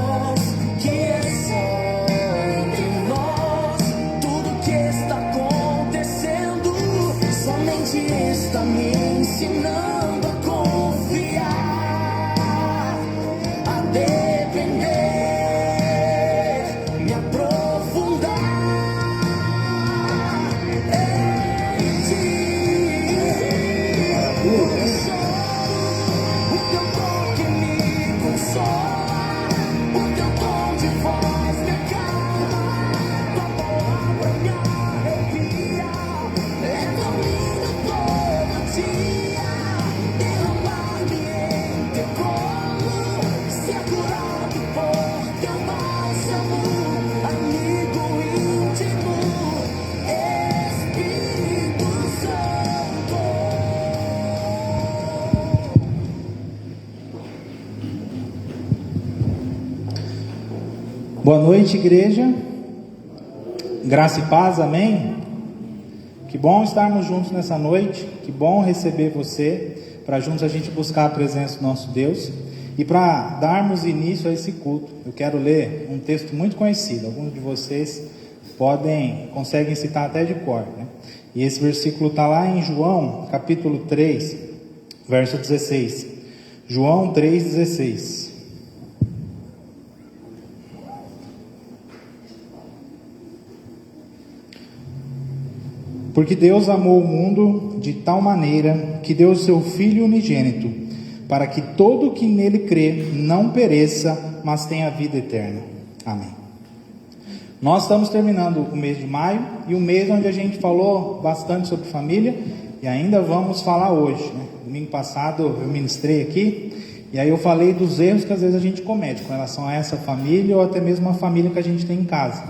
nós, que é só entre nós. Tudo que está acontecendo somente está me ensinando a confiar, a depender, me aprofundar em ti. Eu choro, o teu toque me consola, o teu tom de voz me acalma, tua palavra me arrepia. É tão lindo todo dia derramar-me em teu colo, ser curado por teu bálsamo, amigo íntimo, Espírito Santo. Boa noite, igreja. Graça e paz, amém? Que bom estarmos juntos nessa noite. Que bom receber você, para juntos a gente buscar a presença do nosso Deus. E para darmos início a esse culto, eu quero ler um texto muito conhecido. Alguns de vocês conseguem citar até de cor, né? E esse versículo está lá em João, capítulo 3, verso 16. João 3,16. Porque Deus amou o mundo de tal maneira que deu o seu Filho unigênito, para que todo o que nele crê não pereça, mas tenha vida eterna. Amém. Nós estamos terminando o mês de maio, e o mês onde a gente falou bastante sobre família, e ainda vamos falar hoje, né? Domingo passado eu ministrei aqui, e aí eu falei dos erros que às vezes a gente comete com relação a essa família, ou até mesmo a família que a gente tem em casa,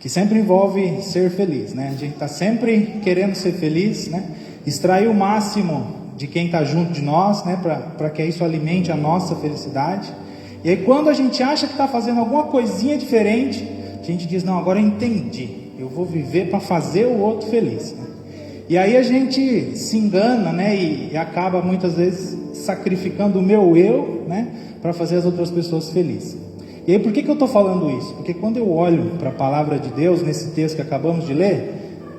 que sempre envolve ser feliz, né? A gente está sempre querendo ser feliz, né? Extrair o máximo de quem está junto de nós, né? Para que isso alimente a nossa felicidade. E aí quando a gente acha que está fazendo alguma coisinha diferente, a gente diz, não, agora eu entendi, eu vou viver para fazer o outro feliz, né? E aí a gente se engana, né? E acaba muitas vezes sacrificando o meu eu, né? Para fazer as outras pessoas felizes. E aí por que eu estou falando isso? Porque quando eu olho para a palavra de Deus, nesse texto que acabamos de ler,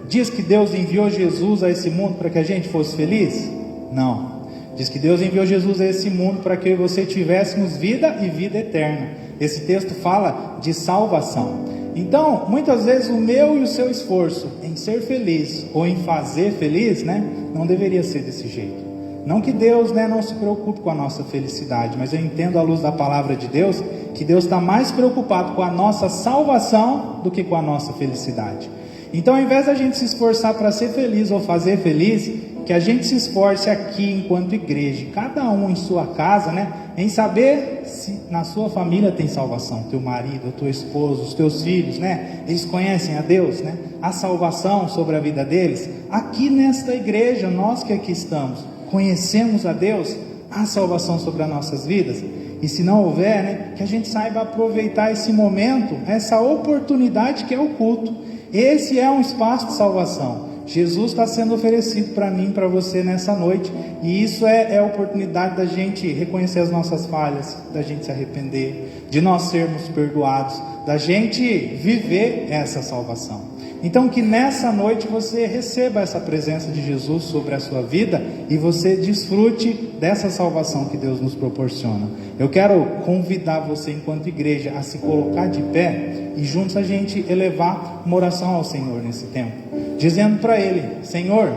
diz que Deus enviou Jesus a esse mundo para que a gente fosse feliz? Não. Diz que Deus enviou Jesus a esse mundo para que eu e você tivéssemos vida e vida eterna. Esse texto fala de salvação. Então, muitas vezes o meu e o seu esforço em ser feliz ou em fazer feliz, né, não deveria ser desse jeito. Não que Deus, né, não se preocupe com a nossa felicidade, mas eu entendo à luz da palavra de Deus, que Deus está mais preocupado com a nossa salvação do que com a nossa felicidade. Então, ao invés da gente se esforçar para ser feliz ou fazer feliz, que a gente se esforce aqui enquanto igreja, cada um em sua casa, né, em saber se na sua família tem salvação, teu marido, tua esposa, os teus filhos, né, eles conhecem a Deus, né, a salvação sobre a vida deles. Aqui nesta igreja, nós que aqui estamos, conhecemos a Deus, a salvação sobre as nossas vidas. E se não houver, né, que a gente saiba aproveitar esse momento, essa oportunidade que é o culto. Esse é um espaço de salvação. Jesus está sendo oferecido para mim, para você nessa noite, e isso é a oportunidade da gente reconhecer as nossas falhas, da gente se arrepender, de nós sermos perdoados, da gente viver essa salvação. Então que nessa noite você receba essa presença de Jesus sobre a sua vida e você desfrute dessa salvação que Deus nos proporciona. Eu quero convidar você enquanto igreja a se colocar de pé e juntos a gente elevar uma oração ao Senhor nesse tempo, dizendo para Ele: Senhor,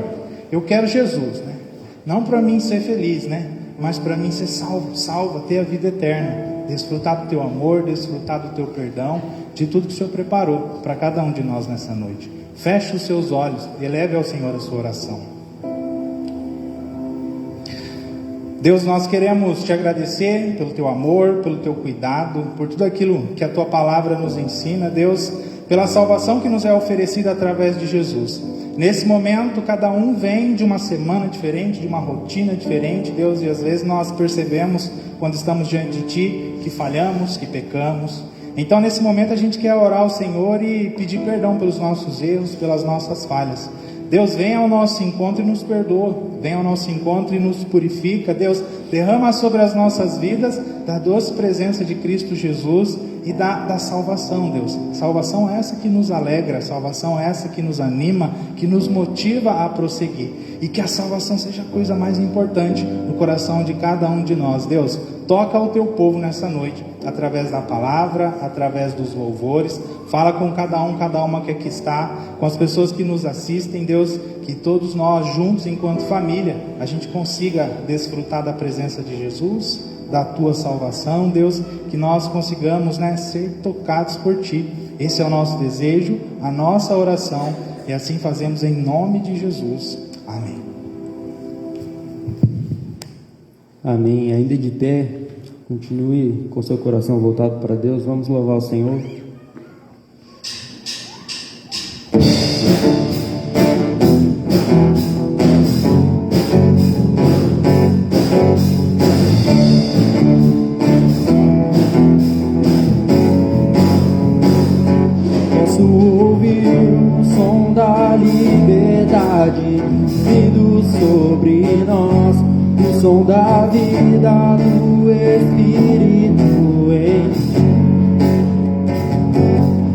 eu quero Jesus, né? Não para mim ser feliz, né? Mas para mim ser salvo, ter a vida eterna, desfrutar do Teu amor, desfrutar do Teu perdão, de tudo que o Senhor preparou para cada um de nós nessa noite. Feche os seus olhos e eleve ao Senhor a sua oração. Deus, nós queremos Te agradecer pelo Teu amor, pelo Teu cuidado, por tudo aquilo que a Tua palavra nos ensina, Deus, pela salvação que nos é oferecida através de Jesus. Nesse momento, cada um vem de uma semana diferente, de uma rotina diferente, Deus, e às vezes nós percebemos, quando estamos diante de Ti, que falhamos, que pecamos. Então, nesse momento, a gente quer orar ao Senhor e pedir perdão pelos nossos erros, pelas nossas falhas. Deus, vem ao nosso encontro e nos perdoa, vem ao nosso encontro e nos purifica. Deus, derrama sobre as nossas vidas da doce presença de Cristo Jesus e da salvação, Deus. Salvação essa que nos alegra, salvação essa que nos anima, que nos motiva a prosseguir. E que a salvação seja a coisa mais importante no coração de cada um de nós. Deus, toca o teu povo nessa noite, através da palavra, através dos louvores. Fala com cada uma que aqui está, com as pessoas que nos assistem, Deus, que todos nós juntos, enquanto família, a gente consiga desfrutar da presença de Jesus, da tua salvação, Deus, que nós consigamos, ser tocados por ti. Esse é o nosso desejo, a nossa oração, e assim fazemos em nome de Jesus. Amém. Amém. Ainda de pé, continue com seu coração voltado para Deus. Vamos louvar o Senhor. Posso ouvir o som da liberdade vindo sobre nós, o som da vida do Espírito em mim.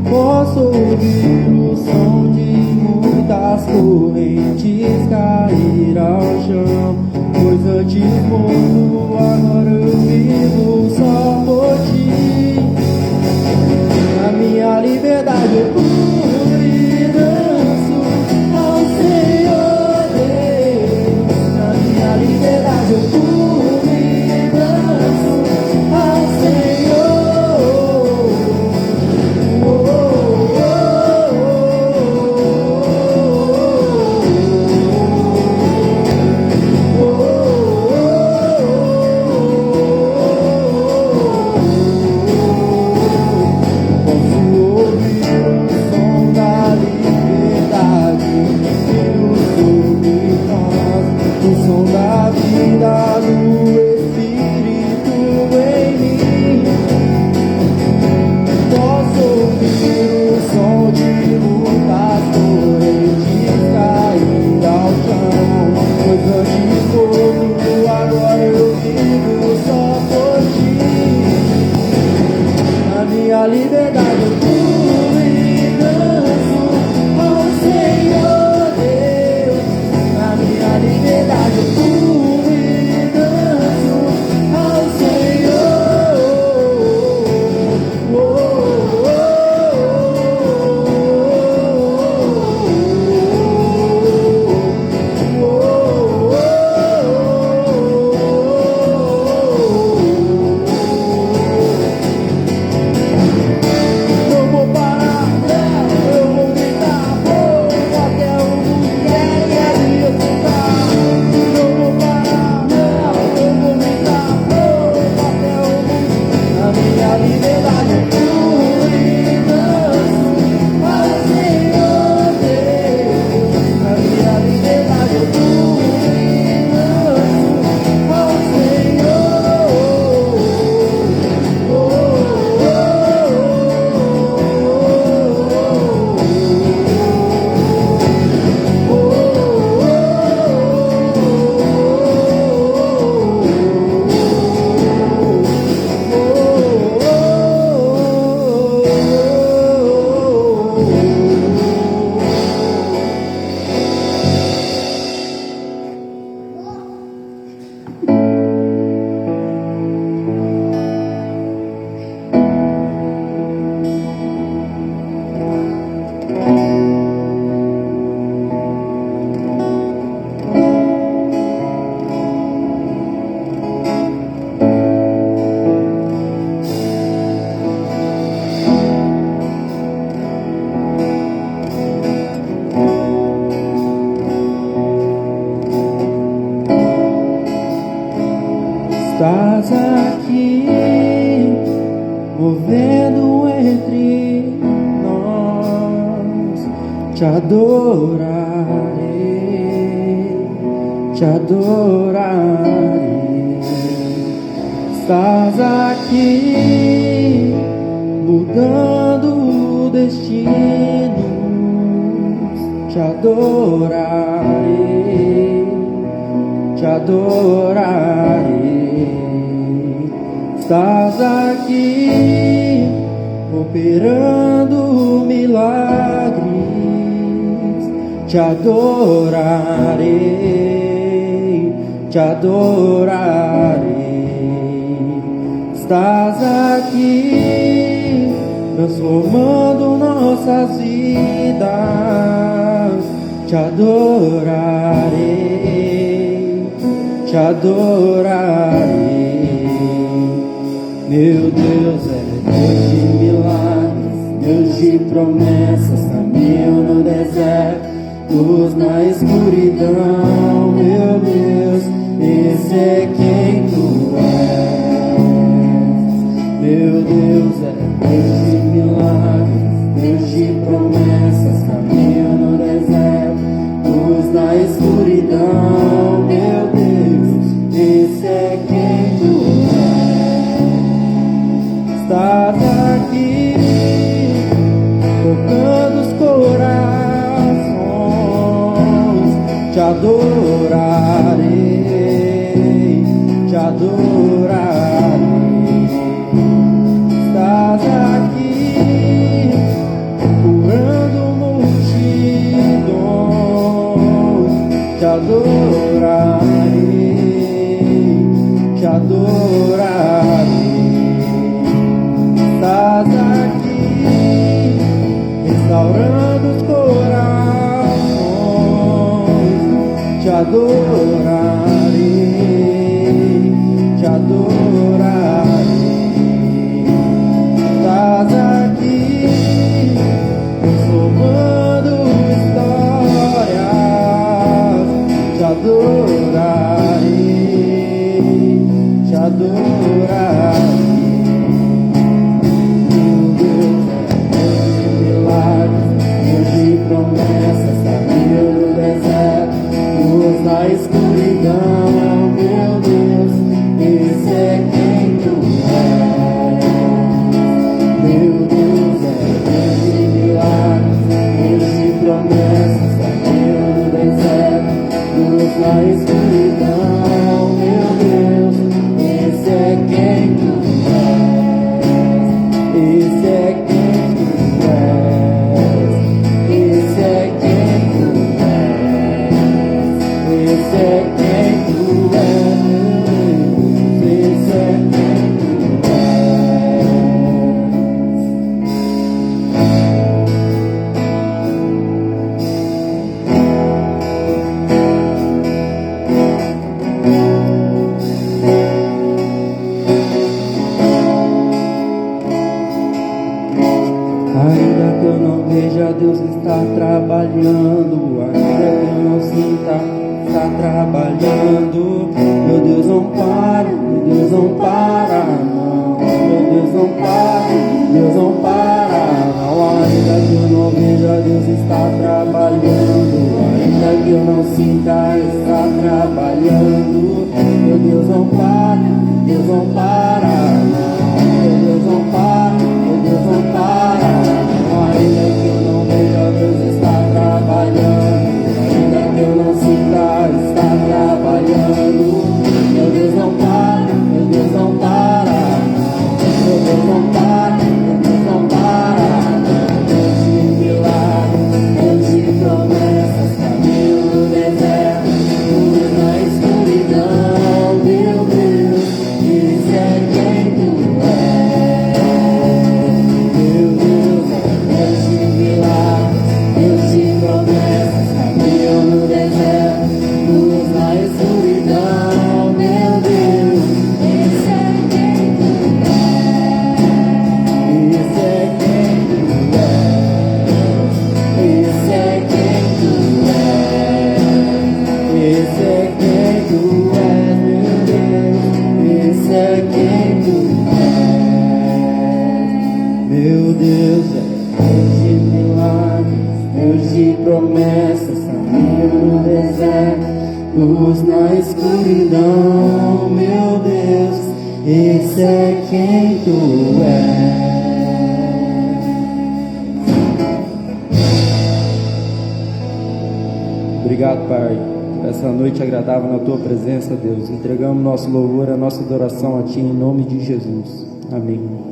Posso ouvir o som de muitas correntes cair ao chão, pois antes morto, agora eu vivo só por ti. Na minha liberdade eu pulo e danço ao Senhor Deus. Na minha liberdade eu pulo e danço ao Senhor. Oh, oh, a liberdade eu pulo e danço ao Senhor Deus. Na minha liberdade eu pulo e danço ao Senhor. Oh, oh, não vou parar, eu vou gritar fogo até o mundo quer escutar. Não vou parar, eu vou gritar fogo até o mundo. Na minha liberdade eu pulo e danço ao Senhor Deus. Na minha liberdade eu pulo e danço ao Senhor. Oh, oh, estás aqui, movendo entre nós. Te adorarei, te adorarei. Estás aqui, mudando destinos. te adorarei, te adorarei. Estás aqui operando milagres, te adorarei, te adorarei. Estás aqui transformando nossas vidas, te adorarei, te adorarei. Meu Deus é Deus de milagres, Deus de promessas, caminho no deserto, luz na escuridão. Meu Deus, esse é quem tu és. Meu Deus é Deus de milagres, Deus de promessas, caminho no deserto, luz na escuridão. Meu Deus, esse é quem tu és. Estás aqui tocando os corações, te adorarei, te adorarei. Estás aqui curando multidões, te adorarei, te adorarei. Estás aqui restaurando os corações, te adorarei, te adorarei. Estás aqui transformando histórias, te adorarei, te adorarei. Promessas, caminho no deserto, luz na escuridão. Meu Deus, esse é quem tu és. Meu Deus é Deus de milagres, Deus de promessas, caminho no deserto, luz na escuridão. Meu Deus, esse é quem tu és. Esse é quem tu és. Esse é quem tu és. Esse é quem tu és. Esse é quem tu Ainda que eu não veja, Deus está trabalhando. Ainda que eu não sinta, está trabalhando. Meu Deus não para, meu Deus não para, não. Meu Deus não para, Deus não para, não. Ainda que eu não veja, Deus está trabalhando. Ainda que eu não sinta, está trabalhando. Meu Deus não para, Deus não para, não. Meu Deus não para, meu Deus não para. Ainda que eu não veja, Deus está trabalhando. Ainda que eu não sinta, está trabalhando. Meu Deus não para, meu Deus não para. Meu Deus não para, meu Deus não para. Deus de milagres, Deus de promessas, caminho no deserto, luz na escuridão. Meu Deus, esse é quem tu és. Meu Deus é Deus de milagres, Deus de promessas, caminho no deserto, luz na escuridão. Meu Deus, esse é quem tu és. Esse é quem tu és. Esse é quem tu és. Esse é quem tu és, meu Deus. Esse é quem tu és. Meu Deus é Deus de milagres, Deus de promessas, caminho no deserto, luz na escuridão. Meu Deus, esse é quem tu és. Obrigado, Pai, por essa noite agradável na Tua presença, Deus. Entregamos nosso louvor, a nossa adoração a Ti, em nome de Jesus. Amém.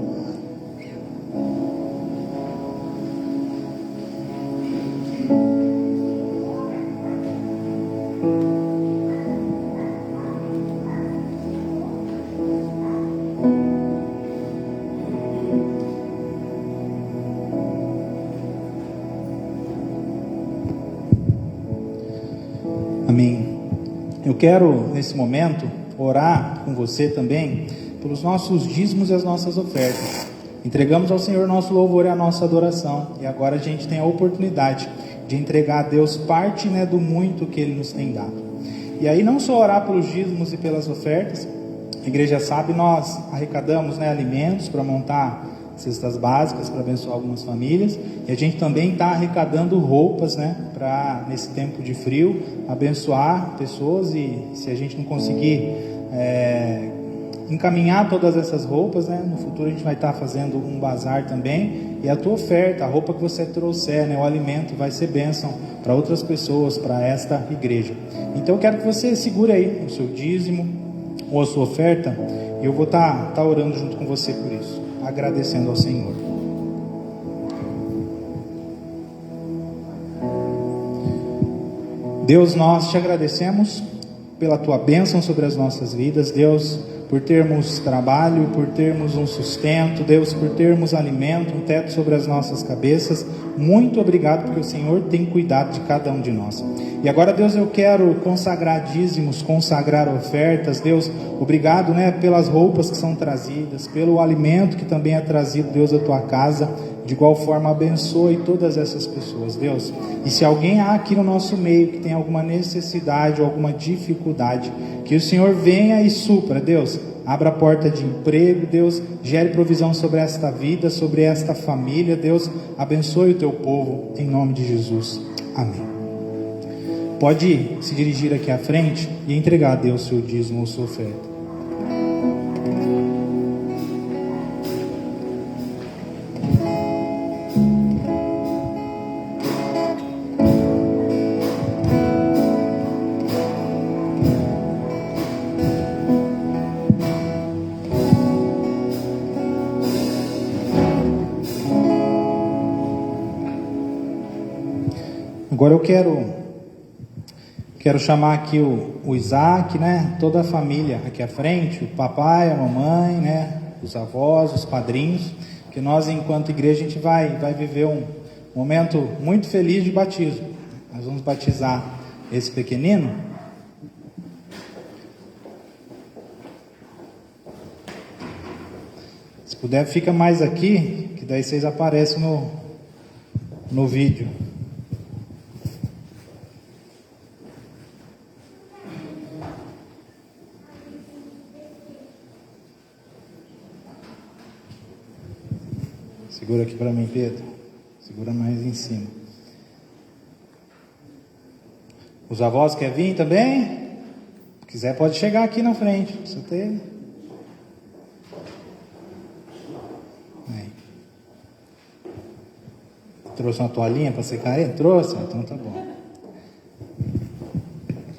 Amém. Eu quero, nesse momento, orar com você também pelos nossos dízimos e as nossas ofertas. Entregamos ao Senhor nosso louvor e a nossa adoração, e agora a gente tem a oportunidade de entregar a Deus parte, do muito que Ele nos tem dado. E aí não só orar pelos dízimos e pelas ofertas, a igreja sabe, nós arrecadamos alimentos para montar cestas básicas para abençoar algumas famílias, e a gente também está arrecadando roupas, para nesse tempo de frio abençoar pessoas. E se a gente não conseguir encaminhar todas essas roupas, no futuro a gente vai estar fazendo um bazar também, e a tua oferta, a roupa que você trouxer, o alimento vai ser bênção para outras pessoas, para esta igreja. Então eu quero que você segure aí o seu dízimo ou a sua oferta, e eu vou estar orando junto com você por isso, agradecendo ao Senhor. Deus, nós te agradecemos pela tua bênção sobre as nossas vidas, Deus, por termos trabalho, por termos um sustento, Deus, por termos alimento, um teto sobre as nossas cabeças. Muito obrigado, porque o Senhor tem cuidado de cada um de nós. E agora, Deus, eu quero consagrar dízimos, consagrar ofertas. Deus, obrigado, pelas roupas que são trazidas, pelo alimento que também é trazido, Deus, à tua casa. De igual forma, abençoe todas essas pessoas, Deus. E se alguém há aqui no nosso meio que tem alguma necessidade ou alguma dificuldade, que o Senhor venha e supra, Deus. Abra a porta de emprego, Deus. Gere provisão sobre esta vida, sobre esta família, Deus. Abençoe o teu povo, em nome de Jesus. Amém. Pode se dirigir aqui à frente e entregar a Deus seu dízimo ou sua oferta. Agora eu quero chamar aqui o Isaac, toda a família aqui à frente, o papai, a mamãe, os avós, os padrinhos, que nós, enquanto igreja, a gente vai viver um momento muito feliz de batismo. Nós vamos batizar esse pequenino. Se puder, fica mais aqui, que daí vocês aparecem no vídeo. Segura aqui para mim, Pedro. Segura mais em cima. Os avós querem vir também? Se quiser, pode chegar aqui na frente. Precisa ter. Aí. Trouxe uma toalhinha para secar ele? Trouxe? Então tá bom.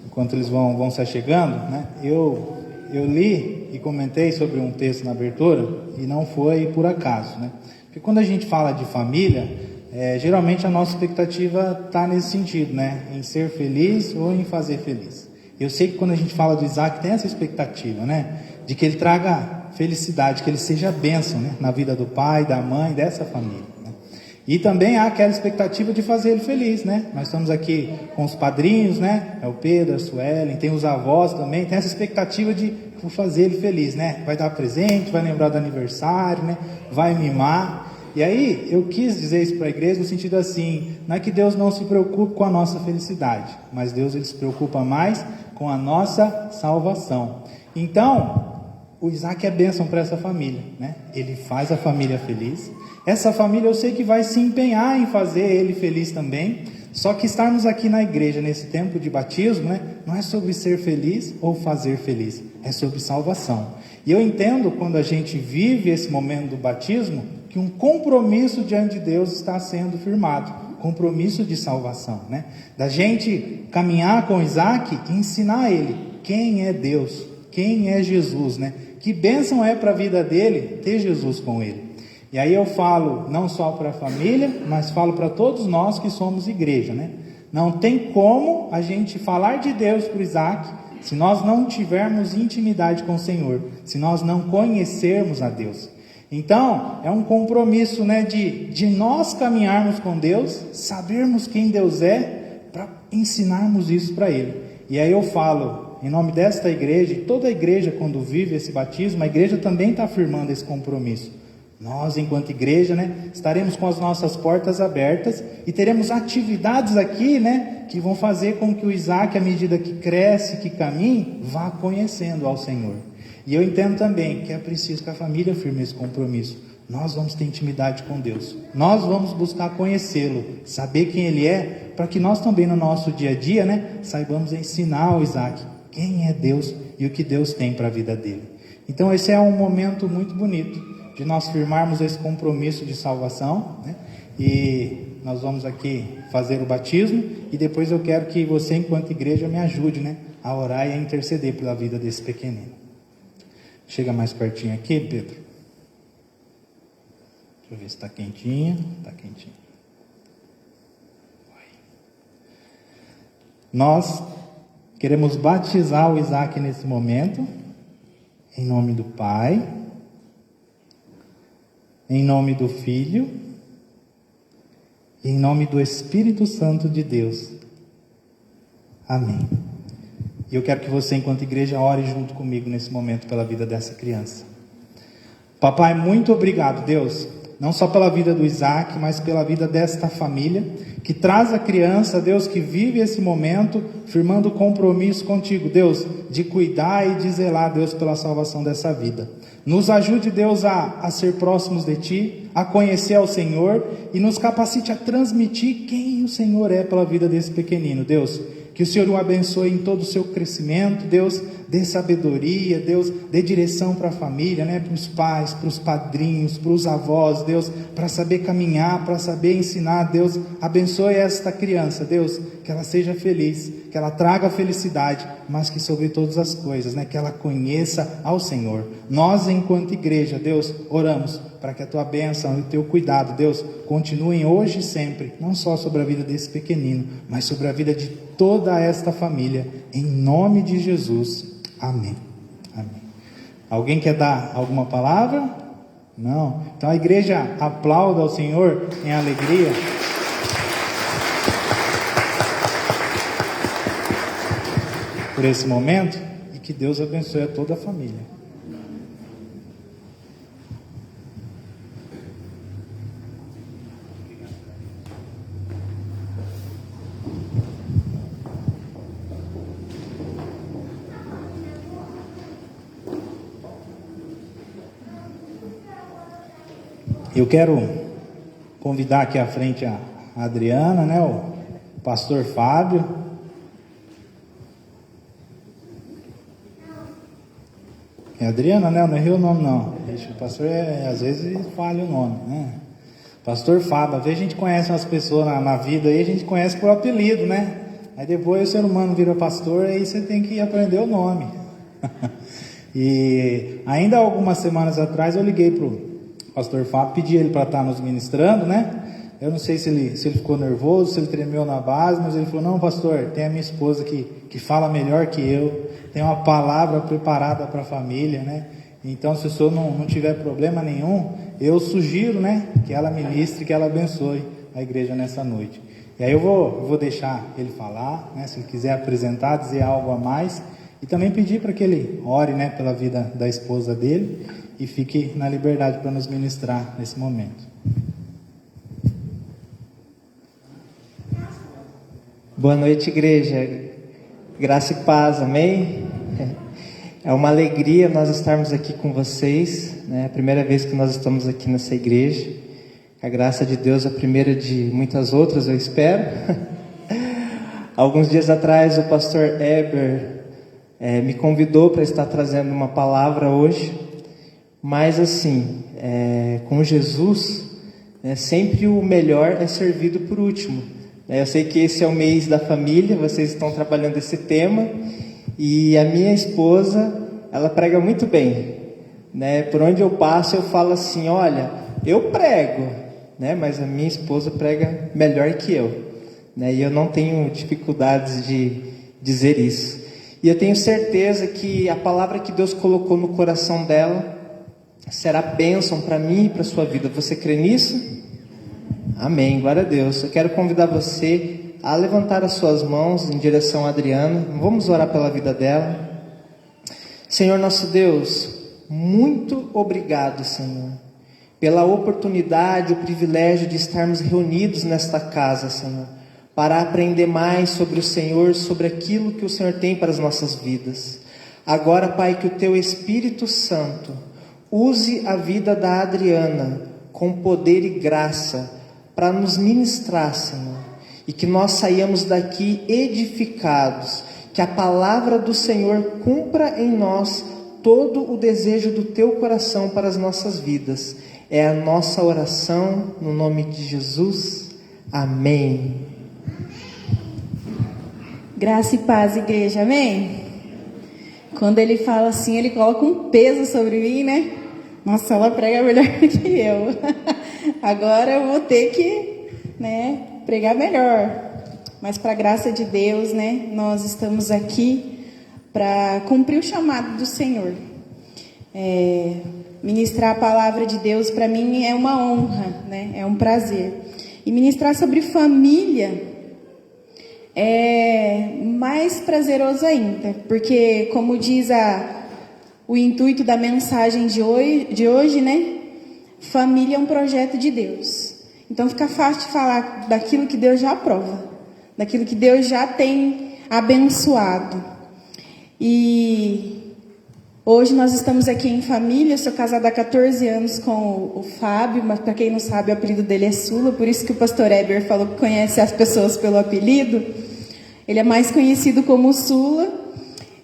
Enquanto eles vão se achegando, eu li e comentei sobre um texto na abertura, e não foi por acaso, Porque quando a gente fala de família, geralmente a nossa expectativa está nesse sentido, em ser feliz ou em fazer feliz. Eu sei que quando a gente fala do Isaac, tem essa expectativa, de que ele traga felicidade, que ele seja bênção, na vida do pai, da mãe, dessa família. E também há aquela expectativa de fazer ele feliz, Nós estamos aqui com os padrinhos, É o Pedro, a Suelen, tem os avós também, tem essa expectativa de fazer ele feliz, Vai dar presente, vai lembrar do aniversário, vai mimar. E aí, eu quis dizer isso para a igreja no sentido assim, não é que Deus não se preocupe com a nossa felicidade, mas Deus ele se preocupa mais com a nossa salvação. Então, o Isaac é bênção para essa família, Ele faz a família feliz. Essa família eu sei que vai se empenhar em fazer ele feliz também. Só que estarmos aqui na igreja nesse tempo de batismo, não é sobre ser feliz ou fazer feliz, é sobre salvação. E eu entendo, quando a gente vive esse momento do batismo, que um compromisso diante de Deus está sendo firmado. compromisso de salvação, né? Da gente caminhar com Isaac e ensinar ele quem é Deus, quem é Jesus, né? Que bênção é para a vida dele ter Jesus com ele. E aí eu falo não só para a família, mas falo para todos nós que somos igreja, né? Não tem como a gente falar de Deus para o Isaac se nós não tivermos intimidade com o Senhor, se nós não conhecermos a Deus. Então, é um compromisso, né, de nós caminharmos com Deus, sabermos quem Deus é, para ensinarmos isso para Ele. E aí eu falo, em nome desta igreja, e toda a igreja quando vive esse batismo, a igreja também está afirmando esse compromisso. Nós, enquanto igreja, né, estaremos com as nossas portas abertas e teremos atividades aqui, né, que vão fazer com que o Isaac, à medida que cresce, que caminhe, vá conhecendo ao Senhor. E eu entendo também que é preciso que a família firme esse compromisso. Nós vamos ter intimidade com Deus. Nós vamos buscar conhecê-lo, saber quem Ele é, para que nós também no nosso dia a dia, né, saibamos ensinar ao Isaac quem é Deus e o que Deus tem para a vida dele. Então esse é um momento muito bonito de nós firmarmos esse compromisso de salvação, né? E nós vamos aqui fazer o batismo e depois eu quero que você, enquanto igreja, me ajude, né, a orar e a interceder pela vida desse pequenino. Chega mais pertinho aqui, Pedro. Deixa eu ver se está quentinho. Está quentinho. Nós queremos batizar o Isaac nesse momento, em nome do Pai, em nome do Filho e em nome do Espírito Santo de Deus. Amém. E eu quero que você, enquanto igreja, ore junto comigo nesse momento pela vida dessa criança. Papai, muito obrigado, Deus, não só pela vida do Isaac, mas pela vida desta família, que traz a criança, Deus, que vive esse momento, firmando compromisso contigo, Deus, de cuidar e de zelar, Deus, pela salvação dessa vida. Nos ajude, Deus, a ser próximos de Ti, a conhecer ao Senhor e nos capacite a transmitir quem o Senhor é pela vida desse pequenino, Deus. Que o Senhor o abençoe em todo o seu crescimento, Deus, dê sabedoria, Deus, dê direção para a família, né? Para os pais, para os padrinhos, para os avós, Deus, para saber caminhar, para saber ensinar, Deus, abençoe esta criança, Deus, que ela seja feliz, que ela traga felicidade, mas que sobre todas as coisas, né? Que ela conheça ao Senhor. Nós, enquanto igreja, Deus, oramos para que a Tua bênção e o Teu cuidado, Deus, continuem hoje e sempre, não só sobre a vida desse pequenino, mas sobre a vida de toda esta família, em nome de Jesus. Amém. Amém. Alguém quer dar alguma palavra? Não? Então a igreja aplauda ao Senhor em alegria. Por esse momento, e que Deus abençoe a toda a família. Eu quero convidar aqui à frente a Adriana, né, o pastor Fábio. É Adriana, né? Eu não errei o nome, não. O pastor, às vezes, falha o nome, né? Pastor Fábio. Às vezes a gente conhece umas pessoas na vida aí, a gente conhece por apelido, né? Aí depois o ser humano vira pastor, aí você tem que aprender o nome. E ainda algumas semanas atrás eu liguei pro pastor Fábio, pedi ele para estar nos ministrando, né? Eu não sei se ele ficou nervoso, se ele tremeu na base, mas ele falou: não, pastor, tem a minha esposa que fala melhor que eu, tem uma palavra preparada para a família, né? Então, se o senhor não tiver problema nenhum, eu sugiro, né, que ela ministre, que ela abençoe a igreja nessa noite. E aí eu vou deixar ele falar, né, se ele quiser apresentar, dizer algo a mais, e também pedir para que ele ore, né, pela vida da esposa dele, e fique na liberdade para nos ministrar nesse momento. Boa noite, igreja. Graça e paz, amém? É uma alegria nós estarmos aqui com vocês, né? É a primeira vez que nós estamos aqui nessa igreja. A graça de Deus é a primeira de muitas outras, eu espero. Alguns dias atrás o pastor Eber me convidou para estar trazendo uma palavra hoje. Mas assim, com Jesus, né? Sempre o melhor é servido por último. Eu sei que esse é o mês da família, vocês estão trabalhando esse tema, e a minha esposa, ela prega muito bem, né? Por onde eu passo eu falo assim, olha, eu prego, né? Mas a minha esposa prega melhor que eu, né? E eu não tenho dificuldades de dizer isso. E eu tenho certeza que a palavra que Deus colocou no coração dela será bênção para mim e para a sua vida. Você crê nisso? Amém, glória a Deus. Eu quero convidar você a levantar as suas mãos em direção a Adriana. Vamos orar pela vida dela. Senhor nosso Deus, muito obrigado, Senhor, pela oportunidade, o privilégio de estarmos reunidos nesta casa, Senhor, para aprender mais sobre o Senhor, sobre aquilo que o Senhor tem para as nossas vidas. Agora, Pai, que o Teu Espírito Santo use a vida da Adriana com poder e graça para nos ministrar, Senhor, e que nós saiamos daqui edificados, que a palavra do Senhor cumpra em nós todo o desejo do Teu coração para as nossas vidas. É a nossa oração no nome de Jesus. Amém. Graça e paz, igreja, amém? Quando ele fala assim, ele coloca um peso sobre mim, né? Nossa, ela prega melhor que eu. Agora eu vou ter que, né, pregar melhor. Mas para a graça de Deus, né, nós estamos aqui para cumprir o chamado do Senhor. Ministrar a palavra de Deus para mim é uma honra, né? É um prazer. E ministrar sobre família é mais prazeroso ainda, porque como diz o intuito da mensagem de hoje, né? Família é um projeto de Deus. Então fica fácil de falar daquilo que Deus já aprova, daquilo que Deus já tem abençoado. E hoje nós estamos aqui em família. Eu sou casada há 14 anos com o Fábio, mas para quem não sabe, o apelido dele é Sula, por isso que o pastor Eber falou que conhece as pessoas pelo apelido. Ele é mais conhecido como Sula.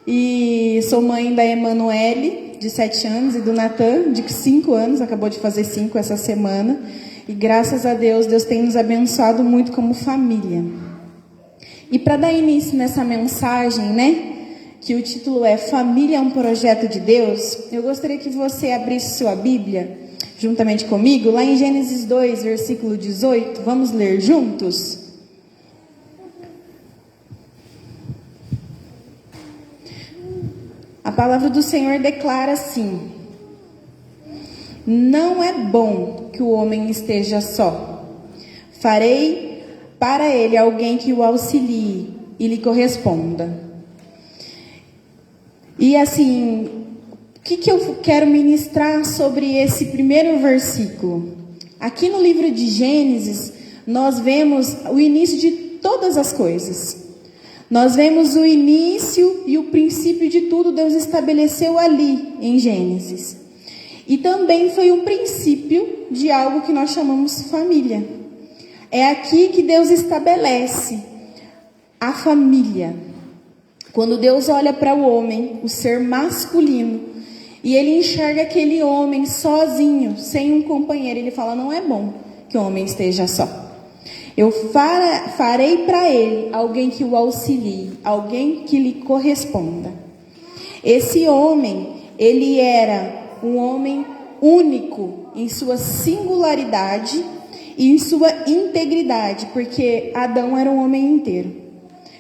E sou mãe da Emanuele, de 7 anos, e do Natan, de 5 anos, acabou de fazer 5 essa semana. E graças a Deus, Deus tem nos abençoado muito como família. E para dar início nessa mensagem, né, que o título é Família é um Projeto de Deus, eu gostaria que você abrisse sua Bíblia, juntamente comigo, lá em Gênesis 2, versículo 18, vamos ler juntos? A palavra do Senhor declara assim: não é bom que o homem esteja só. Farei para ele alguém que o auxilie e lhe corresponda. E assim, o que eu quero ministrar sobre esse primeiro versículo? Aqui no livro de Gênesis, nós vemos o início de todas as coisas. Nós vemos o início e o princípio de tudo, Deus estabeleceu ali em Gênesis. E também foi um princípio de algo que nós chamamos família. É aqui que Deus estabelece a família. Quando Deus olha para o homem, o ser masculino, e ele enxerga aquele homem sozinho, sem um companheiro, ele fala, não é bom que o homem esteja só. Eu farei para ele alguém que o auxilie, alguém que lhe corresponda. Esse homem, ele era um homem único em sua singularidade e em sua integridade, porque Adão era um homem inteiro.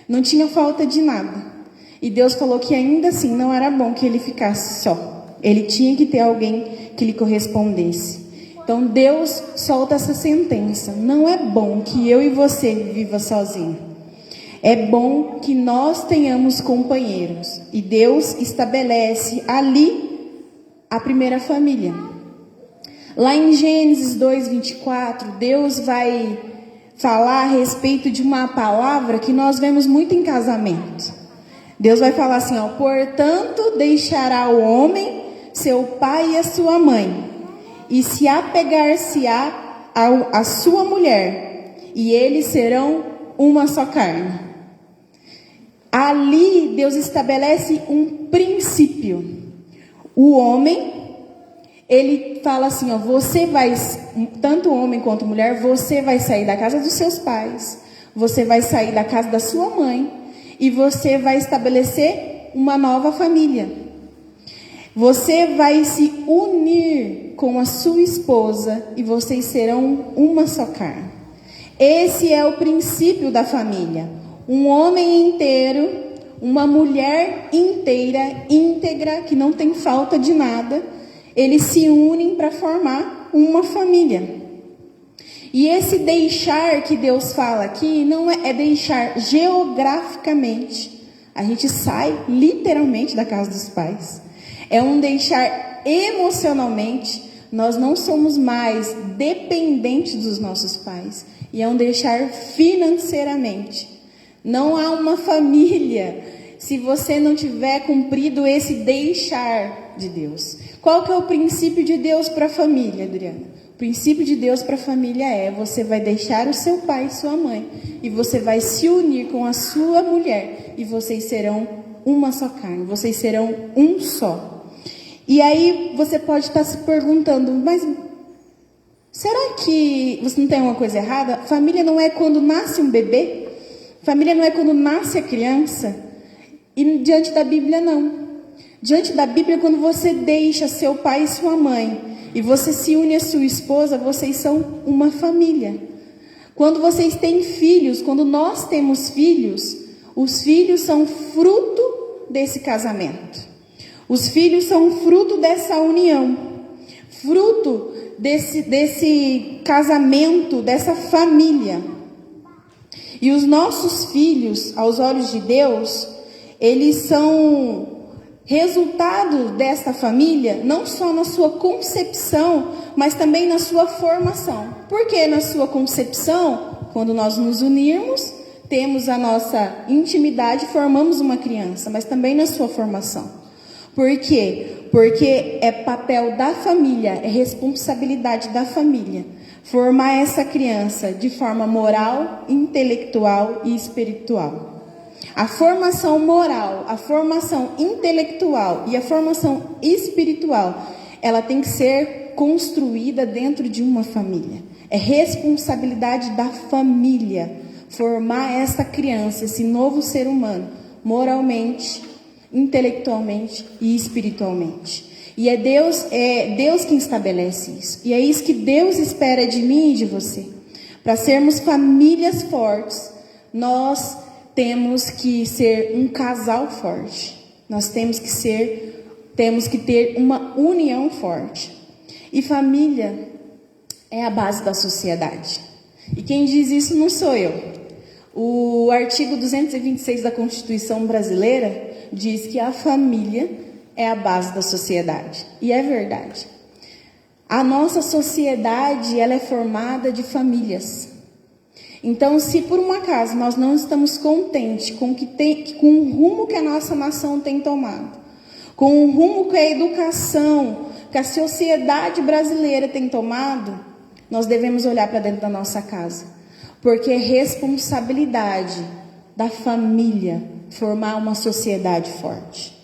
Não tinha falta de nada. E Deus falou que ainda assim não era bom que ele ficasse só. Ele tinha que ter alguém que lhe correspondesse. Então Deus solta essa sentença: não é bom que eu e você viva sozinho. É bom que nós tenhamos companheiros. E Deus estabelece ali a primeira família. Lá em Gênesis 2:24, Deus vai falar a respeito de uma palavra que nós vemos muito em casamento. Deus vai falar assim, ó: portanto deixará o homem seu pai e a sua mãe, e se apegar-se-á a sua mulher, e eles serão uma só carne. Ali Deus estabelece um princípio. O homem, Ele fala assim, ó, você vai, tanto homem quanto mulher, você vai sair da casa dos seus pais, você vai sair da casa da sua mãe e você vai estabelecer uma nova família. Você vai se unir com a sua esposa e vocês serão uma só carne. Esse é o princípio da família. Um homem inteiro, uma mulher inteira, íntegra, que não tem falta de nada, eles se unem para formar uma família. E esse deixar que Deus fala aqui não é deixar geograficamente. A gente sai literalmente da casa dos pais. É um deixar emocionalmente. Nós não somos mais dependentes dos nossos pais. E é um deixar financeiramente. Não há uma família se você não tiver cumprido esse deixar de Deus. Qual que é o princípio de Deus para a família, Adriana? O princípio de Deus para a família é: você vai deixar o seu pai e sua mãe, e você vai se unir com a sua mulher, e vocês serão uma só carne, vocês serão um só. E aí você pode estar se perguntando, mas será que você não tem uma coisa errada? Família não é quando nasce um bebê? Família não é quando nasce a criança? E diante da Bíblia, não. Diante da Bíblia, quando você deixa seu pai e sua mãe, e você se une à sua esposa, vocês são uma família. Quando vocês têm filhos, quando nós temos filhos, os filhos são fruto desse casamento. Os filhos são fruto dessa união, fruto desse casamento, dessa família. E os nossos filhos, aos olhos de Deus, eles são resultado desta família, não só na sua concepção, mas também na sua formação. Porque na sua concepção, quando nós nos unirmos, temos a nossa intimidade, formamos uma criança, mas também na sua formação. Por quê? Porque é papel da família, é responsabilidade da família formar essa criança de forma moral, intelectual e espiritual. A formação moral, a formação intelectual e a formação espiritual, ela tem que ser construída dentro de uma família. É responsabilidade da família formar essa criança, esse novo ser humano, moralmente, intelectualmente e espiritualmente. E é Deus quem estabelece isso. E é isso que Deus espera de mim e de você. Para sermos famílias fortes, nós temos que ser um casal forte. Nós temos que ter uma união forte. E família é a base da sociedade. E quem diz isso não sou eu. O artigo 226 da Constituição Brasileira diz que a família é a base da sociedade. E é verdade. A nossa sociedade, ela é formada de famílias. Então, se por um acaso nós não estamos contentes com o rumo que a nossa nação tem tomado, com o rumo que a educação, que a sociedade brasileira tem tomado, nós devemos olhar para dentro da nossa casa. Porque é responsabilidade da família formar uma sociedade forte.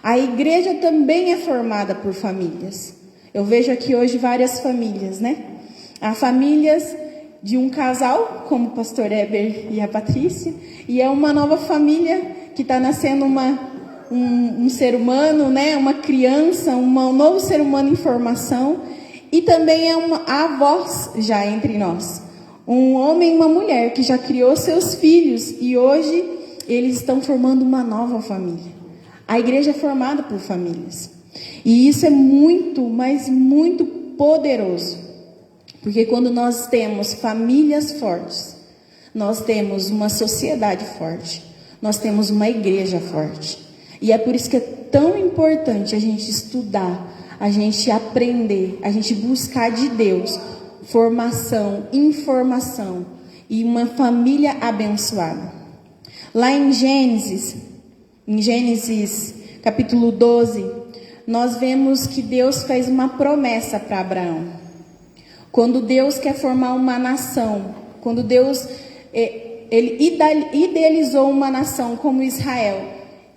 A igreja também é formada por famílias. Eu vejo aqui hoje várias famílias, né? Há famílias de um casal, como o pastor Heber e a Patrícia, e é uma nova família que está nascendo um ser humano, né? Uma criança, um novo ser humano em formação, e também há avós já entre nós. Um homem e uma mulher que já criou seus filhos e hoje eles estão formando uma nova família. A igreja é formada por famílias. E isso é muito, mas muito poderoso. Porque quando nós temos famílias fortes, nós temos uma sociedade forte, nós temos uma igreja forte. E é por isso que é tão importante a gente estudar, a gente aprender, a gente buscar de Deus formação, informação e uma família abençoada. Lá em Gênesis capítulo 12, nós vemos que Deus fez uma promessa para Abraão. Quando Deus quer formar uma nação, quando Deus ele idealizou uma nação como Israel,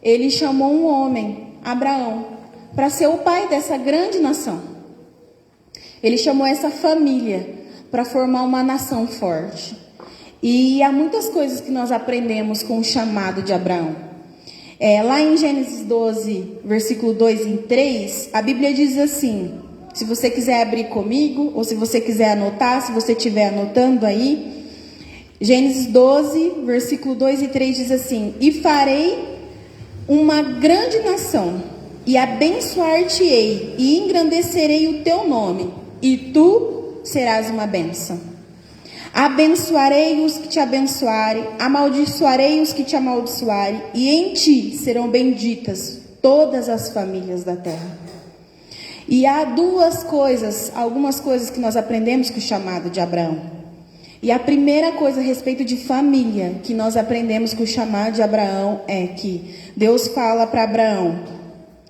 ele chamou um homem, Abraão, para ser o pai dessa grande nação. Ele chamou essa família para formar uma nação forte. E há muitas coisas que nós aprendemos com o chamado de Abraão. Lá em Gênesis 12, versículo 2 e 3, a Bíblia diz assim, se você quiser abrir comigo, ou se você quiser anotar, se você estiver anotando aí, Gênesis 12, versículo 2 e 3 diz assim: E farei uma grande nação, e abençoar-te-ei, e engrandecerei o teu nome, e tu serás uma bênção. Abençoarei os que te abençoarem, amaldiçoarei os que te amaldiçoarem, e em ti serão benditas todas as famílias da terra. E há algumas coisas que nós aprendemos com o chamado de Abraão. E a primeira coisa a respeito de família que nós aprendemos com o chamado de Abraão é que Deus fala para Abraão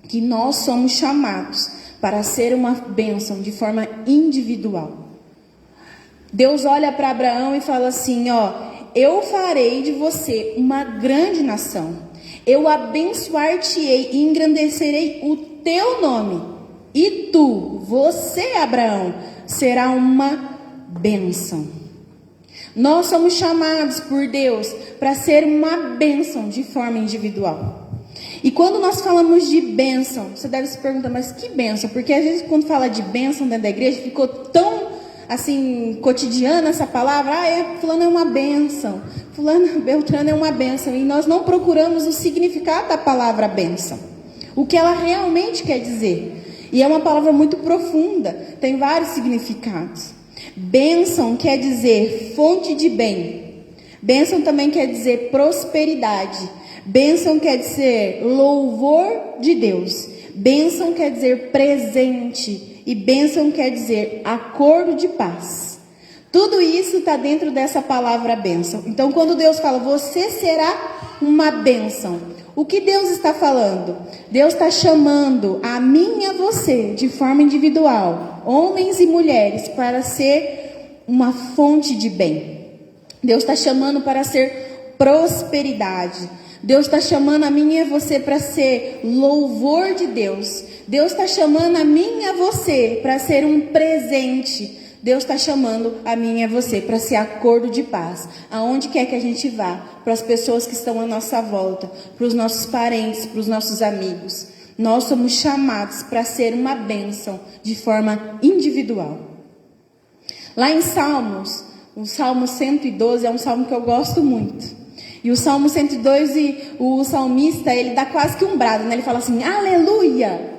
que nós somos chamados para ser uma bênção de forma individual. Deus olha para Abraão e fala assim, eu farei de você uma grande nação. Eu abençoar-te-ei e engrandecerei o teu nome. E você, Abraão, será uma bênção. Nós somos chamados por Deus para ser uma bênção de forma individual. E quando nós falamos de bênção, você deve se perguntar, mas que bênção? Porque às vezes quando fala de bênção dentro da igreja, ficou tão assim, cotidiana essa palavra, fulano é uma bênção, fulano, Beltrano é uma bênção, e nós não procuramos o significado da palavra bênção, o que ela realmente quer dizer, e é uma palavra muito profunda, tem vários significados. Bênção quer dizer fonte de bem, bênção também quer dizer prosperidade, bênção quer dizer louvor de Deus, bênção quer dizer presente, e bênção quer dizer acordo de paz. Tudo isso está dentro dessa palavra bênção. Então, quando Deus fala, você será uma bênção, o que Deus está falando? Deus está chamando a mim e a você, de forma individual, homens e mulheres, para ser uma fonte de bem. Deus está chamando para ser prosperidade. Deus está chamando a mim e a você para ser louvor de Deus. Deus está chamando a mim e a você para ser um presente. Deus está chamando a mim e a você para ser acordo de paz. Aonde quer que a gente vá, para as pessoas que estão à nossa volta, para os nossos parentes, para os nossos amigos. Nós somos chamados para ser uma bênção de forma individual. Lá em Salmos, o Salmo 112 é um salmo que eu gosto muito. E o Salmo 112, o salmista, ele dá quase que um brado, né? Ele fala assim, aleluia!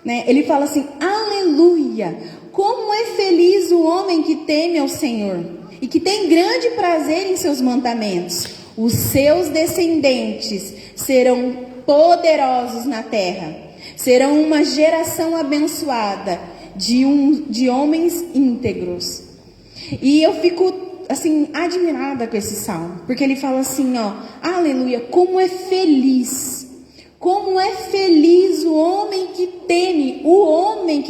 Né? Ele fala assim, aleluia! Como é feliz o homem que teme ao Senhor e que tem grande prazer em seus mandamentos. Os seus descendentes serão poderosos na terra. Serão uma geração abençoada de homens íntegros. E eu fico assim, admirada com esse salmo, porque ele fala assim, aleluia, como é feliz o homem que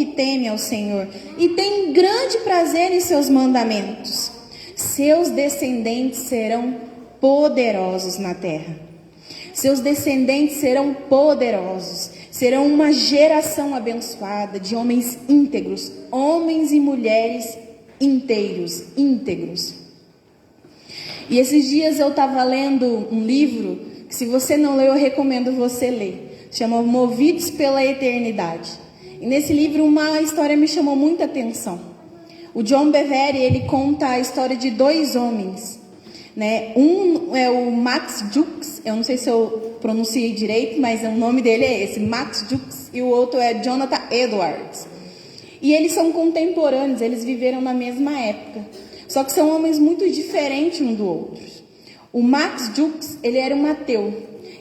teme ao Senhor e tem grande prazer em seus mandamentos. Seus descendentes serão poderosos na terra. Seus descendentes serão poderosos, serão uma geração abençoada de homens íntegros, homens e mulheres íntegros. E esses dias eu estava lendo um livro, que se você não leu, eu recomendo você ler. Chama Movidos pela Eternidade. E nesse livro uma história me chamou muita atenção. O John Bevere, ele conta a história de dois homens. Né? Um é o Max Jukes, eu não sei se eu pronunciei direito, mas o nome dele é esse, Max Jukes, e o outro é Jonathan Edwards. E eles são contemporâneos, eles viveram na mesma época. Só que são homens muito diferentes um do outro. O Max Jukes, ele era um ateu.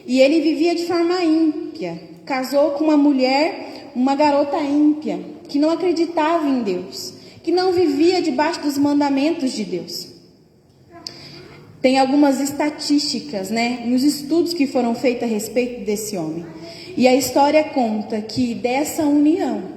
E ele vivia de forma ímpia. Casou com uma mulher, uma garota ímpia, que não acreditava em Deus. Que não vivia debaixo dos mandamentos de Deus. Tem algumas estatísticas, né? Nos estudos que foram feitos a respeito desse homem. E a história conta que dessa união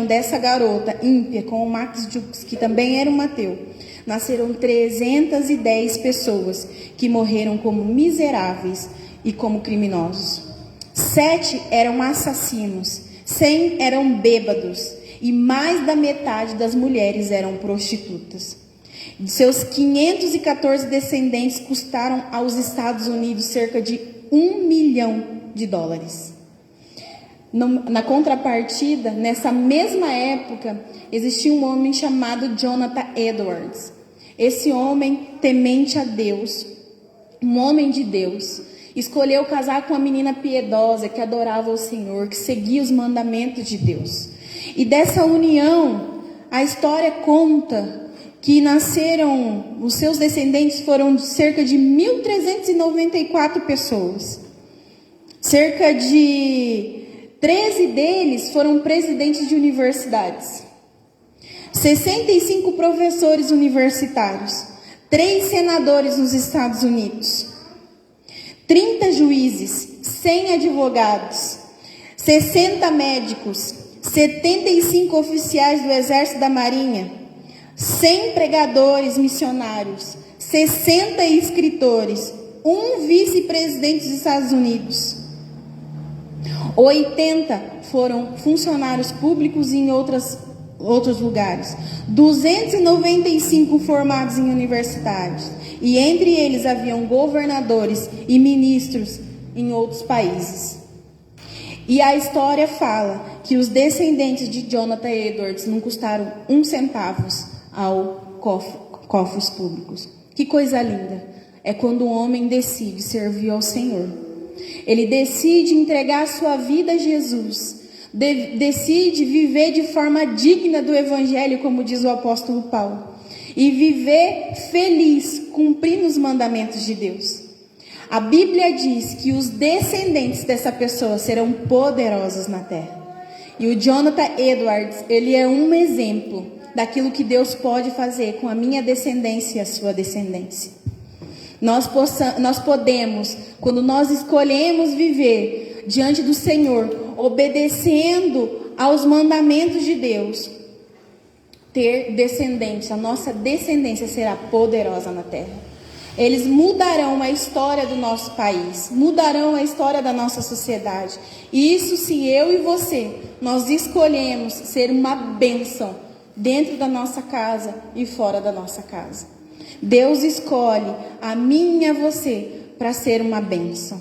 dessa garota ímpia com o Max Jukes, que também era um ateu, nasceram 310 pessoas que morreram como miseráveis e como criminosos. 7 eram assassinos, 100 eram bêbados e mais da metade das mulheres eram prostitutas. De seus 514 descendentes custaram aos Estados Unidos cerca de $1 milhão. Na contrapartida, nessa mesma época, existia um homem chamado Jonathan Edwards. Esse homem, temente a Deus, um homem de Deus, escolheu casar com uma menina piedosa que adorava o Senhor, que seguia os mandamentos de Deus. E dessa união, a história conta que nasceram, os seus descendentes foram cerca de 1.394 pessoas. Cerca de 13 deles foram presidentes de universidades. 65 professores universitários. 3 senadores nos Estados Unidos. 30 juízes, 100 advogados, 60 médicos, 75 oficiais do Exército da Marinha, 100 pregadores missionários, 60 escritores, 1 vice-presidente dos Estados Unidos. 80 foram funcionários públicos em outros lugares. 295 formados em universidades. E entre eles haviam governadores e ministros em outros países. E a história fala que os descendentes de Jonathan Edwards não custaram 1 centavo ao cofres públicos. Que coisa linda! É quando um homem decide servir ao Senhor. Ele decide entregar sua vida a Jesus. Decide viver de forma digna do Evangelho, como diz o apóstolo Paulo. E viver feliz, cumprindo os mandamentos de Deus. A Bíblia diz que os descendentes dessa pessoa serão poderosos na terra. E o Jonathan Edwards, ele é um exemplo daquilo que Deus pode fazer com a minha descendência e a sua descendência. Nós podemos, quando nós escolhemos viver diante do Senhor, obedecendo aos mandamentos de Deus, ter descendentes, a nossa descendência será poderosa na terra. Eles mudarão a história do nosso país, mudarão a história da nossa sociedade. E isso se eu e você, nós escolhemos ser uma bênção dentro da nossa casa e fora da nossa casa. Deus escolhe a mim e a você para ser uma bênção,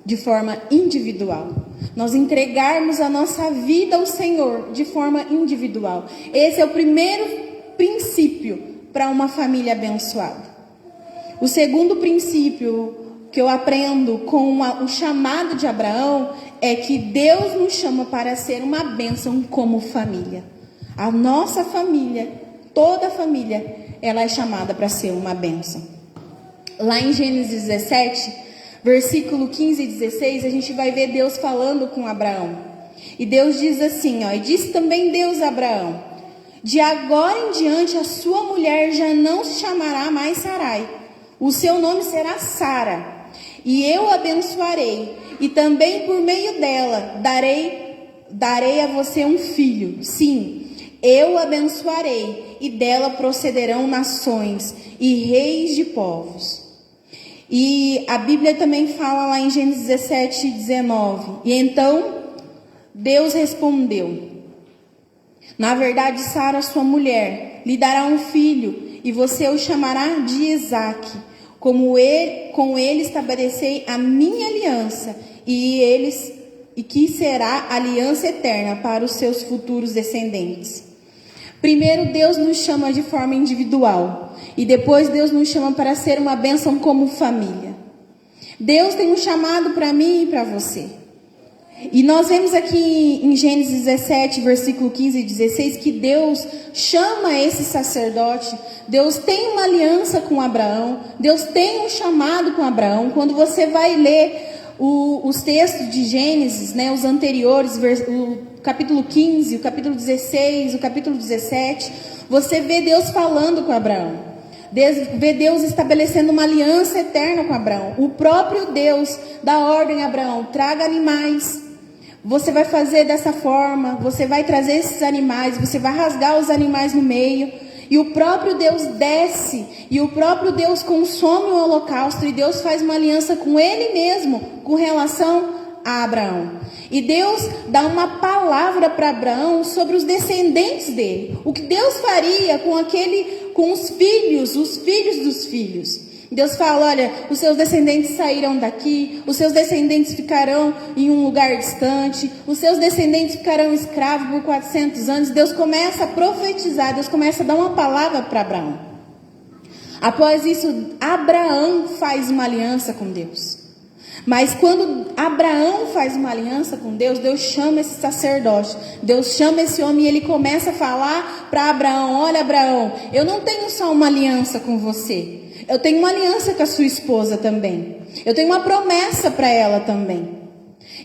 de forma individual. Nós entregarmos a nossa vida ao Senhor de forma individual. Esse é o primeiro princípio para uma família abençoada. O segundo princípio que eu aprendo com o chamado de Abraão é que Deus nos chama para ser uma bênção como família. A nossa família, toda a família, ela é chamada para ser uma bênção. Lá em Gênesis 17, versículo 15 e 16, a gente vai ver Deus falando com Abraão. E Deus diz assim, e disse também Deus a Abraão: de agora em diante a sua mulher já não se chamará mais Sarai, o seu nome será Sara, e eu a abençoarei, e também por meio dela darei a você um filho. Sim, eu a abençoarei, e dela procederão nações e reis de povos. E a Bíblia também fala lá em Gênesis 17, 19. E então Deus respondeu: na verdade, Sara, sua mulher, lhe dará um filho, e você o chamará de Isaque. Com ele estabelecerei a minha aliança, e que será aliança eterna para os seus futuros descendentes. Primeiro, Deus nos chama de forma individual. E depois Deus nos chama para ser uma bênção como família. Deus tem um chamado para mim e para você. E nós vemos aqui em Gênesis 17, versículo 15 e 16, que Deus chama esse sacerdote. Deus tem uma aliança com Abraão. Deus tem um chamado com Abraão. Quando você vai ler os textos de Gênesis, os anteriores, o capítulo 15, o capítulo 16, o capítulo 17, você vê Deus falando com Abraão. Vê Deus estabelecendo uma aliança eterna com Abraão. O próprio Deus dá ordem a Abraão: traga animais. Você vai fazer dessa forma, você vai trazer esses animais, você vai rasgar os animais no meio. E o próprio Deus desce, e o próprio Deus consome o holocausto, e Deus faz uma aliança com Ele mesmo, com relação a Abraão. E Deus dá uma palavra para Abraão sobre os descendentes dele. O que Deus faria com os filhos dos filhos. Deus fala, olha, os seus descendentes sairão daqui, os seus descendentes ficarão em um lugar distante, os seus descendentes ficarão escravos por 400 anos. Deus começa a profetizar, Deus começa a dar uma palavra para Abraão. Após isso, Abraão faz uma aliança com Deus. Mas quando Abraão faz uma aliança com Deus, Deus chama esse sacerdote, Deus chama esse homem e ele começa a falar para Abraão, olha Abraão, eu não tenho só uma aliança com você, eu tenho uma aliança com a sua esposa também, eu tenho uma promessa para ela também.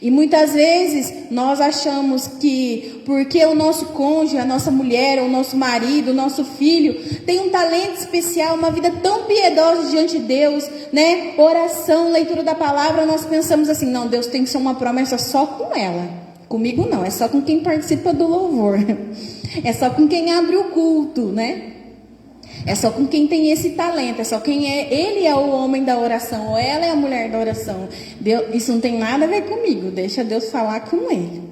E muitas vezes nós achamos que porque o nosso cônjuge, a nossa mulher, o nosso marido, o nosso filho tem um talento especial, uma vida tão piedosa diante de Deus, né? Oração, leitura da palavra, nós pensamos assim, não, Deus tem que ser uma promessa só com ela. Comigo não, é só com quem participa do louvor. É só com quem abre o culto, né? É só com quem tem esse talento, é só ele é o homem da oração, ou ela é a mulher da oração. Isso não tem nada a ver comigo, deixa Deus falar com ele.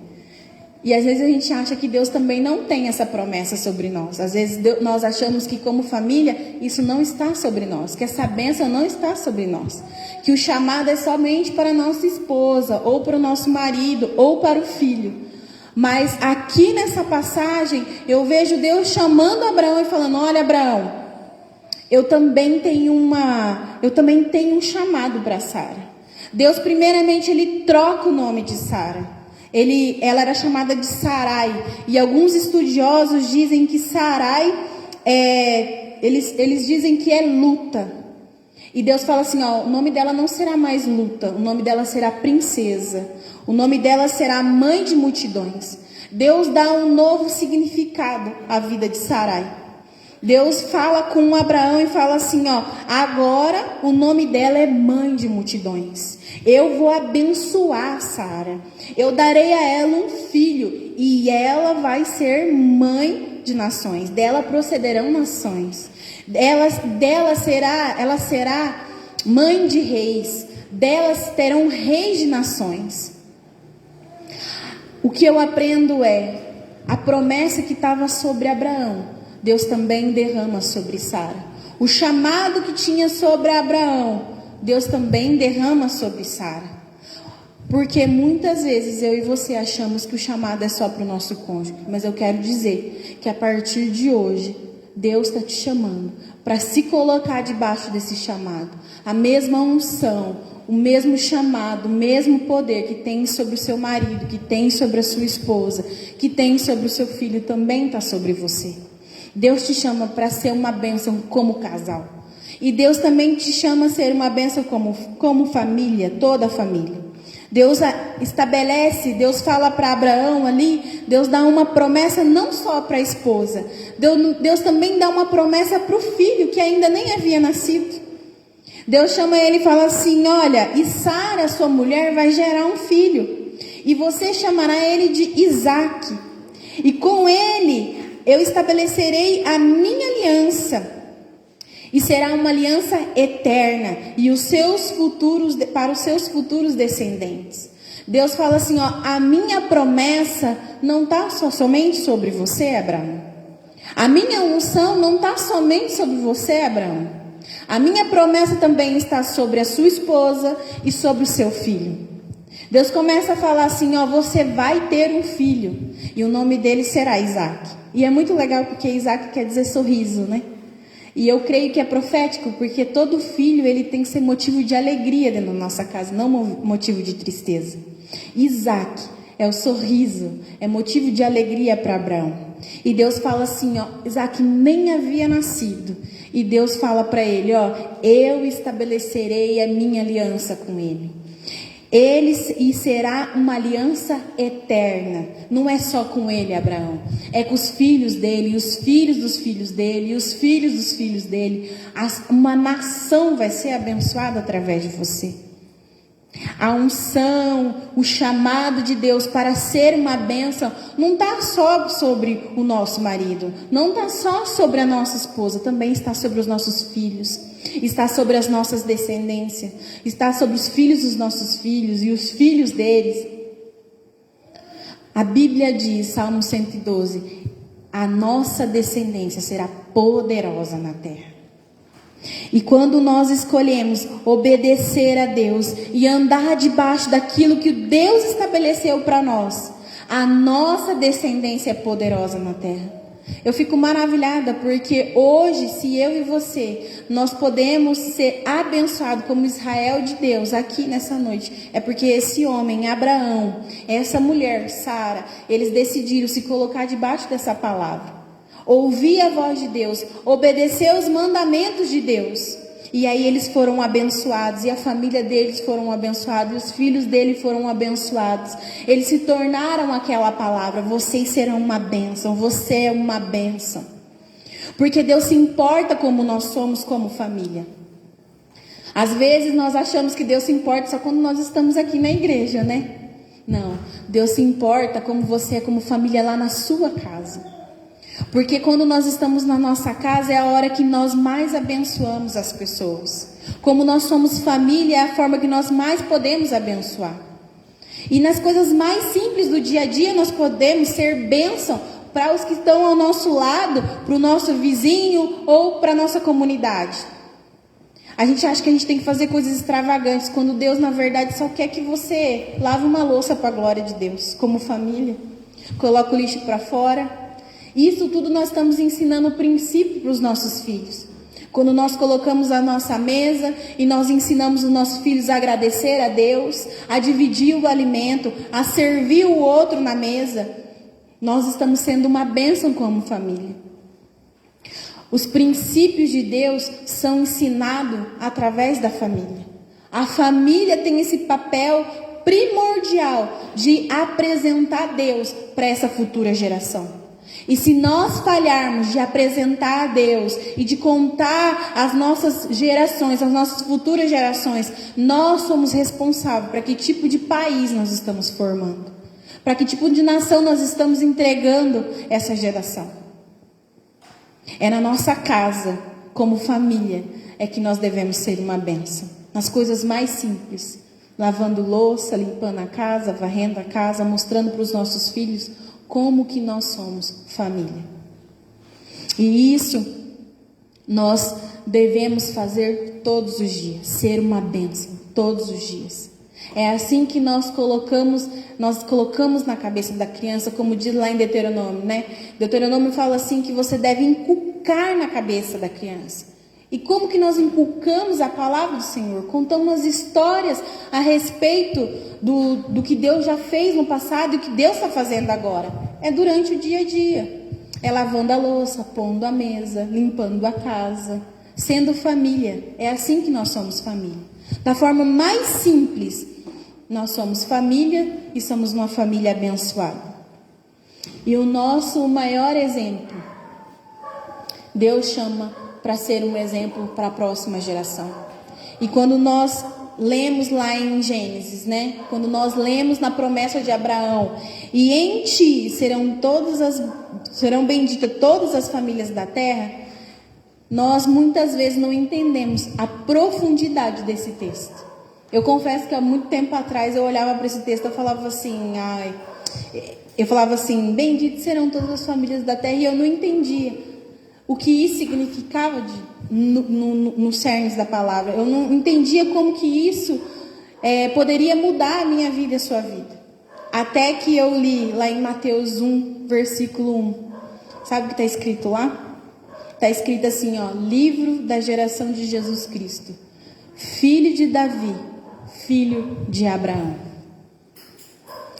E às vezes a gente acha que Deus também não tem essa promessa sobre nós. Às vezes nós achamos que como família, isso não está sobre nós, que essa bênção não está sobre nós. Que o chamado é somente para a nossa esposa, ou para o nosso marido, ou para o filho. Mas aqui nessa passagem, eu vejo Deus chamando Abraão e falando, olha Abraão, eu também tenho um chamado para Sara. Deus primeiramente ele troca o nome de Sara. Ela era chamada de Sarai. E alguns estudiosos dizem que Sarai, eles dizem que é luta. E Deus fala assim, ó, o nome dela não será mais luta, o nome dela será princesa. O nome dela será mãe de multidões. Deus dá um novo significado à vida de Sarai. Deus fala com Abraão e fala assim, ó, agora o nome dela é mãe de multidões. Eu vou abençoar Sara. Eu darei a ela um filho e ela vai ser mãe de nações. Dela procederão nações. Ela será mãe de reis. Delas terão reis de nações. O que eu aprendo é a promessa que estava sobre Abraão, Deus também derrama sobre Sara. O chamado que tinha sobre Abraão, Deus também derrama sobre Sara. Porque muitas vezes eu e você achamos que o chamado é só para o nosso cônjuge. Mas eu quero dizer que a partir de hoje, Deus está te chamando para se colocar debaixo desse chamado. A mesma unção, o mesmo chamado, o mesmo poder que tem sobre o seu marido, que tem sobre a sua esposa, que tem sobre o seu filho, também está sobre você. Deus te chama para ser uma bênção como casal. E Deus também te chama a ser uma bênção como família, toda a família. Deus estabelece, Deus fala para Abraão ali, Deus dá uma promessa não só para a esposa. Deus também dá uma promessa para o filho que ainda nem havia nascido. Deus chama ele e fala assim, olha, e Sara, sua mulher, vai gerar um filho. E você chamará ele de Isaque. E com ele eu estabelecerei a minha aliança. E será uma aliança eterna. E para os seus futuros descendentes. Deus fala assim, ó, a minha promessa não está somente sobre você, Abraão. A minha unção não está somente sobre você, Abraão. A minha promessa também está sobre a sua esposa e sobre o seu filho. Deus começa a falar assim, ó, você vai ter um filho e o nome dele será Isaque. E é muito legal porque Isaque quer dizer sorriso, né? E eu creio que é profético porque todo filho ele tem que ser motivo de alegria dentro da nossa casa, não motivo de tristeza. Isaque é o sorriso, é motivo de alegria para Abraão. E Deus fala assim, ó, Isaque nem havia nascido. E Deus fala para ele, ó, eu estabelecerei a minha aliança com ele. E será uma aliança eterna. Não é só com ele, Abraão. É com os filhos dele, e os filhos dos filhos dele, e os filhos dos filhos dele. Uma nação vai ser abençoada através de você. A unção, o chamado de Deus para ser uma bênção, não está só sobre o nosso marido, não está só sobre a nossa esposa, também está sobre os nossos filhos. está sobre as nossas descendências, está sobre os filhos dos nossos filhos e os filhos deles. A Bíblia diz, Salmo 112, a nossa descendência será poderosa na terra. E quando nós escolhemos obedecer a Deus e andar debaixo daquilo que Deus estabeleceu para nós, a nossa descendência é poderosa na terra. Eu fico maravilhada porque hoje, se eu e você, nós podemos ser abençoados como Israel de Deus aqui nessa noite. É porque esse homem, Abraão, essa mulher, Sara, eles decidiram se colocar debaixo dessa palavra. Ouvir a voz de Deus, obedecer os mandamentos de Deus. E aí eles foram abençoados, e a família deles foram abençoados, e os filhos dele foram abençoados. Eles se tornaram aquela palavra: vocês serão uma bênção, você é uma bênção. Porque Deus se importa como nós somos como família. Às vezes nós achamos que Deus se importa só quando nós estamos aqui na igreja, né? Não, Deus se importa como você é como família lá na sua casa. Porque quando nós estamos na nossa casa é a hora que nós mais abençoamos as pessoas. Como nós somos família, é a forma que nós mais podemos abençoar. E nas coisas mais simples do dia a dia nós podemos ser bênção para os que estão ao nosso lado, para o nosso vizinho ou para a nossa comunidade. A gente acha que a gente tem que fazer coisas extravagantes, quando Deus na verdade só quer que você lave uma louça para a glória de Deus, como família. Coloque o lixo para fora. Isso tudo nós estamos ensinando o princípio para os nossos filhos. Quando nós colocamos a nossa mesa e nós ensinamos os nossos filhos a agradecer a Deus, a dividir o alimento, a servir o outro na mesa, nós estamos sendo uma bênção como família. Os princípios de Deus são ensinados através da família. A família tem esse papel primordial de apresentar Deus para essa futura geração. E se nós falharmos de apresentar a Deus e de contar às nossas gerações, às nossas futuras gerações, nós somos responsáveis para que tipo de país nós estamos formando, para que tipo de nação nós estamos entregando essa geração. É na nossa casa, como família, é que nós devemos ser uma bênção. Nas coisas mais simples, lavando louça, limpando a casa, varrendo a casa, mostrando para os nossos filhos como que nós somos família. E isso nós devemos fazer todos os dias, ser uma bênção todos os dias. É assim que nós colocamos na cabeça da criança, como diz lá em Deuteronômio, né? Deuteronômio fala assim que você deve inculcar na cabeça da criança. E como que nós inculcamos a palavra do Senhor? Contamos as histórias a respeito do que Deus já fez no passado e o que Deus está fazendo agora. É durante o dia a dia. É lavando a louça, pondo a mesa, limpando a casa, sendo família. É assim que nós somos família. Da forma mais simples, nós somos família e somos uma família abençoada. E o nosso maior exemplo, Deus chama para ser um exemplo para a próxima geração. E quando nós lemos lá em Gênesis, né? Quando nós lemos na promessa de Abraão, e em ti serão benditas todas as famílias da terra, nós muitas vezes não entendemos a profundidade desse texto. Eu confesso que há muito tempo atrás eu olhava para esse texto e falava assim, benditos serão todas as famílias da terra, e eu não entendia o que isso significava no cerne da palavra. Eu não entendia como que isso poderia mudar a minha vida e a sua vida. Até que eu li lá em Mateus 1, versículo 1. Sabe o que está escrito lá? Está escrito assim, ó: livro da geração de Jesus Cristo, filho de Davi, filho de Abraão.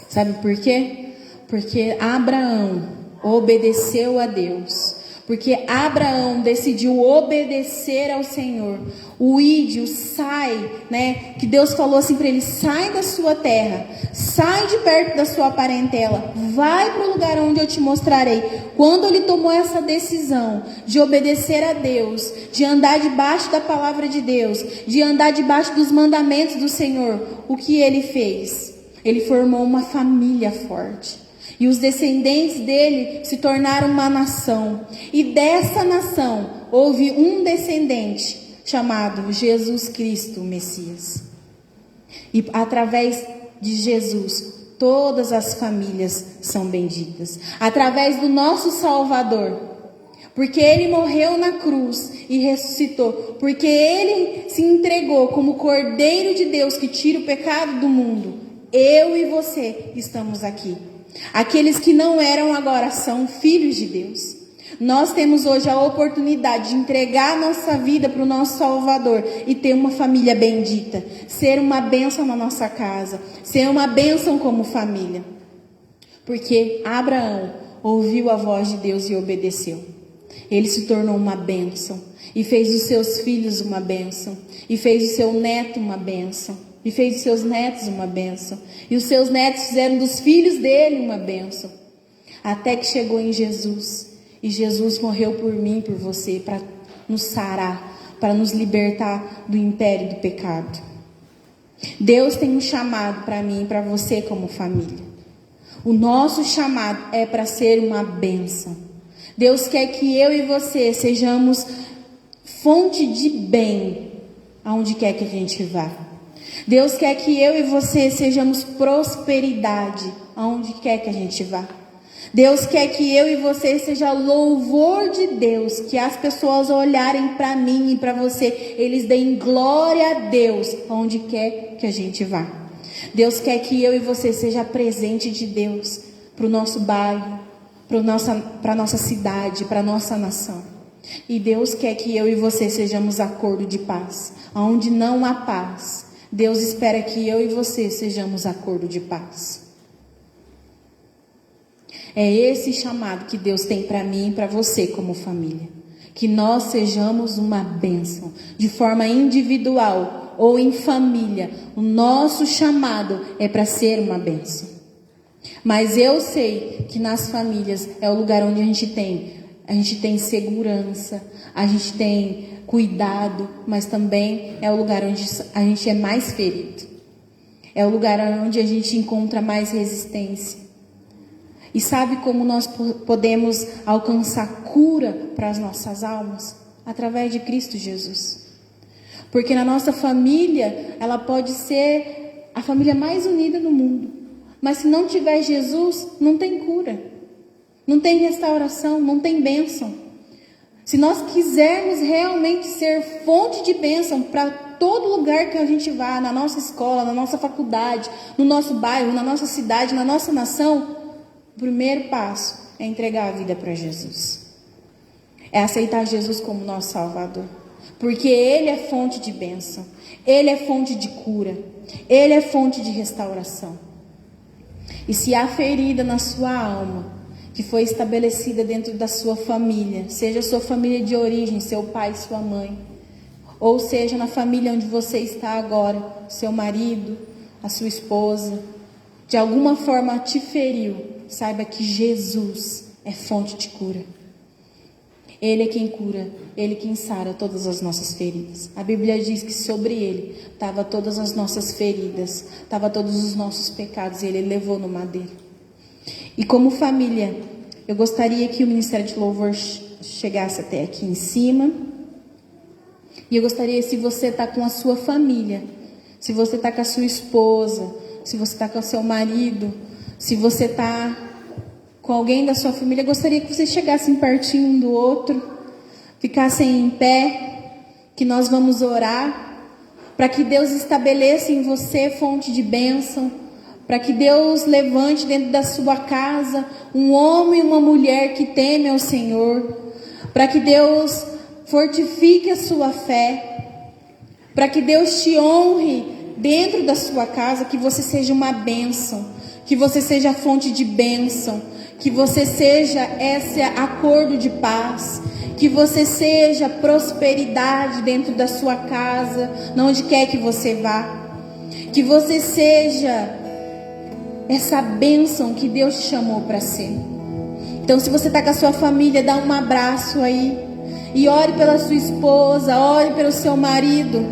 Sabe por quê? Porque Abraão obedeceu a Deus. Porque Abraão decidiu obedecer ao Senhor. O ide, o sai, né? Que Deus falou assim para ele: sai da sua terra, sai de perto da sua parentela, vai para o lugar onde eu te mostrarei. Quando ele tomou essa decisão de obedecer a Deus, de andar debaixo da palavra de Deus, de andar debaixo dos mandamentos do Senhor, o que ele fez? Ele formou uma família forte. E os descendentes dele se tornaram uma nação. E dessa nação houve um descendente chamado Jesus Cristo, o Messias. E através de Jesus, todas as famílias são benditas. Através do nosso Salvador, porque Ele morreu na cruz e ressuscitou, porque Ele se entregou como Cordeiro de Deus que tira o pecado do mundo. Eu e você estamos aqui. Aqueles que não eram agora são filhos de Deus. Nós temos hoje a oportunidade de entregar a nossa vida para o nosso Salvador e ter uma família bendita, ser uma bênção na nossa casa, ser uma bênção como família. Porque Abraão ouviu a voz de Deus e obedeceu. Ele se tornou uma bênção e fez dos seus filhos uma bênção, e fez do seu neto uma bênção, e fez dos seus netos uma bênção, e os seus netos fizeram dos filhos dele uma bênção, até que chegou em Jesus. E Jesus morreu por mim, por você, para nos sarar, para nos libertar do império do pecado. Deus tem um chamado para mim e para você como família. O nosso chamado é para ser uma bênção. Deus quer que eu e você sejamos fonte de bem aonde quer que a gente vá. Deus quer que eu e você sejamos prosperidade aonde quer que a gente vá. Deus quer que eu e você seja louvor de Deus, que as pessoas olharem para mim e para você, eles deem glória a Deus onde quer que a gente vá. Deus quer que eu e você seja presente de Deus para o nosso bairro, para a nossa cidade, para a nossa nação. E Deus quer que eu e você sejamos acordo de paz. Onde não há paz, Deus espera que eu e você sejamos acordo de paz. É esse chamado que Deus tem para mim e para você como família. Que nós sejamos uma bênção, de forma individual ou em família. O nosso chamado é para ser uma bênção. Mas eu sei que nas famílias é o lugar onde a gente tem segurança, a gente tem cuidado, mas também é o lugar onde a gente é mais ferido. É o lugar onde a gente encontra mais resistência. E sabe como nós podemos alcançar cura para as nossas almas? Através de Cristo Jesus. Porque na nossa família, ela pode ser a família mais unida do mundo. Mas se não tiver Jesus, não tem cura. Não tem restauração, não tem bênção. Se nós quisermos realmente ser fonte de bênção para todo lugar que a gente vá, na nossa escola, na nossa faculdade, no nosso bairro, na nossa cidade, na nossa nação, o primeiro passo é entregar a vida para Jesus. É aceitar Jesus como nosso Salvador. Porque Ele é fonte de bênção. Ele é fonte de cura. Ele é fonte de restauração. E se há ferida na sua alma, que foi estabelecida dentro da sua família, seja a sua família de origem, seu pai e sua mãe, ou seja na família onde você está agora, seu marido, a sua esposa, de alguma forma te feriu, saiba que Jesus é fonte de cura. Ele é quem cura, Ele é quem sara todas as nossas feridas. A Bíblia diz que sobre Ele estavam todas as nossas feridas, estavam todos os nossos pecados, e Ele levou no madeiro. E como família, eu gostaria que o Ministério de Louvor chegasse até aqui em cima. E eu gostaria, se você está com a sua família, se você está com a sua esposa, se você está com o seu marido, se você está com alguém da sua família, eu gostaria que vocês chegassem pertinho um do outro, ficassem em pé, que nós vamos orar, para que Deus estabeleça em você fonte de bênção, para que Deus levante dentro da sua casa um homem e uma mulher que teme ao Senhor, para que Deus fortifique a sua fé, para que Deus te honre dentro da sua casa, que você seja uma bênção, que você seja fonte de bênção, que você seja esse acordo de paz, que você seja prosperidade dentro da sua casa, onde quer que você vá, que você seja essa bênção que Deus te chamou para ser. Então, se você está com a sua família, dá um abraço aí, e ore pela sua esposa, ore pelo seu marido,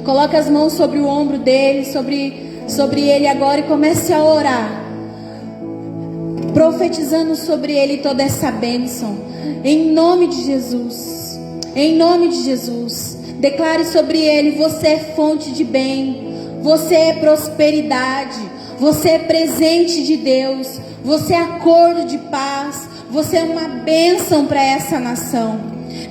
coloque as mãos sobre o ombro dele, sobre ele agora, e comece a orar, profetizando sobre ele toda essa bênção, em nome de Jesus, em nome de Jesus. Declare sobre ele: você é fonte de bem, você é prosperidade, você é presente de Deus, você é acordo de paz, você é uma bênção para essa nação.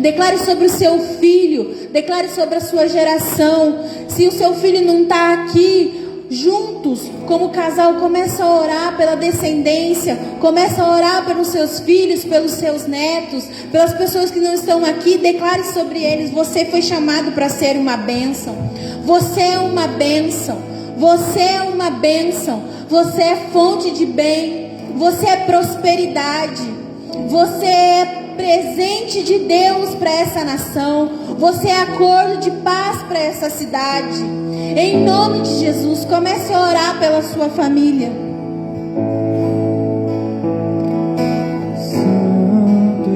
Declare sobre o seu filho, declare sobre a sua geração. Se o seu filho não está aqui, juntos, como casal, começa a orar pela descendência, começa a orar pelos seus filhos, pelos seus netos, pelas pessoas que não estão aqui. Declare sobre eles: você foi chamado para ser uma bênção, você é uma bênção, você é uma bênção, você é fonte de bem, você é prosperidade, você é presente de Deus para essa nação, você é acordo de paz para essa cidade. Em nome de Jesus, comece a orar pela sua família. Santo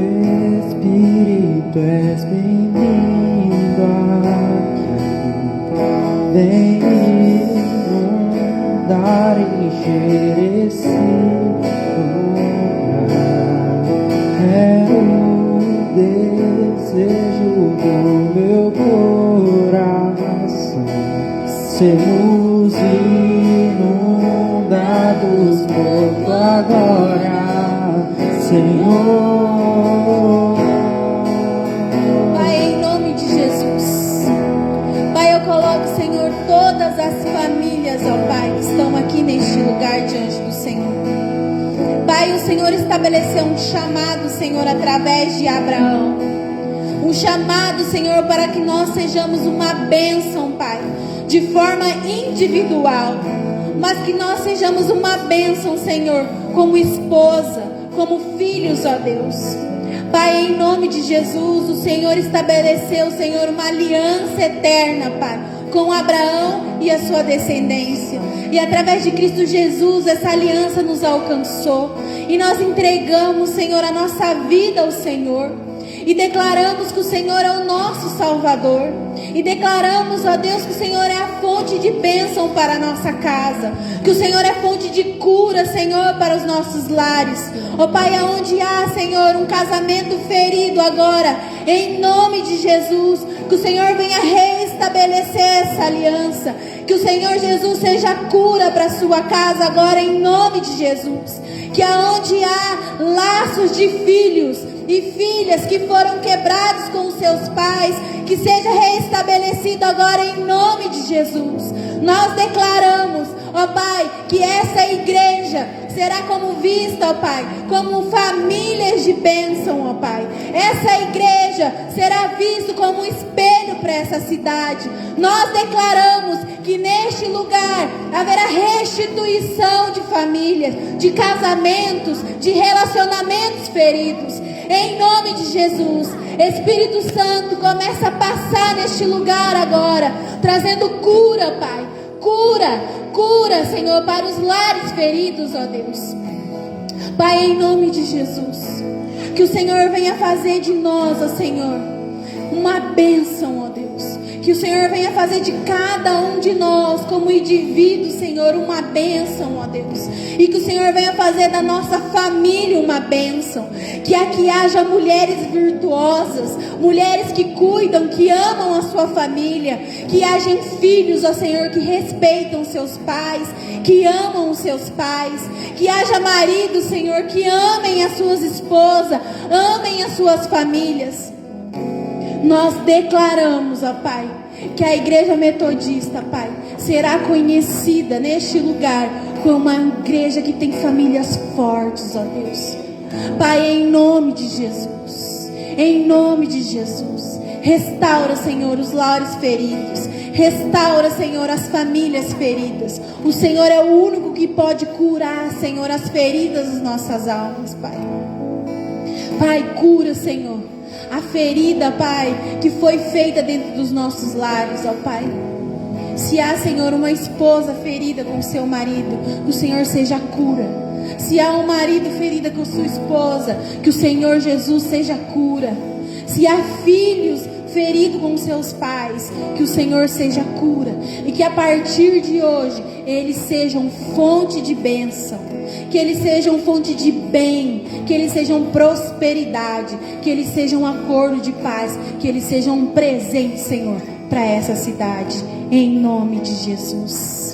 Espírito, és bem-vindo aqui. Vem inundar e encher esse lugar. É o desejo do meu coração. Sermos inundados por tua glória, Senhor. Pai, em nome de Jesus, Pai, eu coloco, Senhor, todas as famílias, ó Pai, que estão aqui neste lugar diante do Senhor. Pai, o Senhor estabeleceu um chamado, Senhor, através de Abraão. Um chamado, Senhor, para que nós sejamos uma bênção, Pai, de forma individual, mas que nós sejamos uma bênção, Senhor, como esposa, como filhos, ó Deus. Pai, em nome de Jesus, o Senhor estabeleceu, Senhor, uma aliança eterna, Pai, com Abraão e a sua descendência. E através de Cristo Jesus, essa aliança nos alcançou. E nós entregamos, Senhor, a nossa vida ao Senhor. E declaramos que o Senhor é o nosso Salvador. E declaramos, ó Deus, que o Senhor é a fonte de bênção para a nossa casa. Que o Senhor é fonte de cura, Senhor, para os nossos lares. Ó Pai, aonde há, Senhor, um casamento ferido agora, em nome de Jesus, que o Senhor venha reestabelecer essa aliança. Que o Senhor Jesus seja cura para a sua casa agora, em nome de Jesus. Que aonde há laços de filhos e filhas que foram quebrados com os seus pais, que seja reestabelecido agora em nome de Jesus. Nós declaramos, ó Pai, que essa igreja será como vista, ó Pai, como famílias de bênção, ó Pai. Essa igreja será vista como um espelho para essa cidade. Nós declaramos que neste lugar haverá restituição de famílias, de casamentos, de relacionamentos feridos. Em nome de Jesus, Espírito Santo, começa a passar neste lugar agora, trazendo cura, Pai. Cura, Senhor, para os lares feridos, ó Deus. Pai, em nome de Jesus, que o Senhor venha fazer de nós, ó Senhor, uma bênção, ó Deus. Que o Senhor venha fazer de cada um de nós, como indivíduo, Senhor, uma bênção, ó Deus. E que o Senhor venha fazer da nossa família uma bênção. Que aqui haja mulheres virtuosas, mulheres que cuidam, que amam a sua família. Que haja filhos, ó Senhor, que respeitam seus pais, que amam os seus pais. Que haja maridos, Senhor, que amem as suas esposas, amem as suas famílias. Nós declaramos, ó Pai, que a igreja metodista, Pai, será conhecida neste lugar como uma igreja que tem famílias fortes, ó Deus. Pai, em nome de Jesus, em nome de Jesus, restaura, Senhor, os lares feridos, restaura, Senhor, as famílias feridas. O Senhor é o único que pode curar, Senhor, as feridas das nossas almas, Pai. Pai, cura, Senhor, a ferida, Pai, que foi feita dentro dos nossos lares, ó Pai. Se há, Senhor, uma esposa ferida com seu marido, que o Senhor seja a cura. Se há um marido ferido com sua esposa, que o Senhor Jesus seja a cura. Se há filhos ferido com seus pais, que o Senhor seja cura e que a partir de hoje eles sejam fonte de bênção, que eles sejam fonte de bem, que eles sejam prosperidade, que eles sejam um acordo de paz, que eles sejam um presente, Senhor, para essa cidade, em nome de Jesus.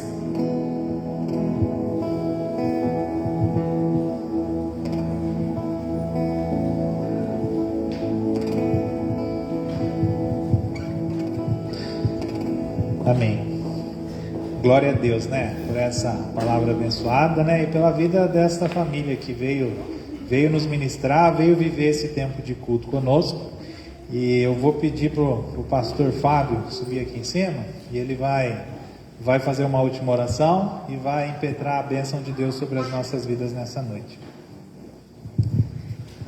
Amém. Glória a Deus, né? Por essa palavra abençoada, né? E pela vida desta família que veio nos ministrar, veio viver esse tempo de culto conosco. E eu vou pedir pro pastor Fábio subir aqui em cima e ele vai fazer uma última oração e vai impetrar a bênção de Deus sobre as nossas vidas nessa noite.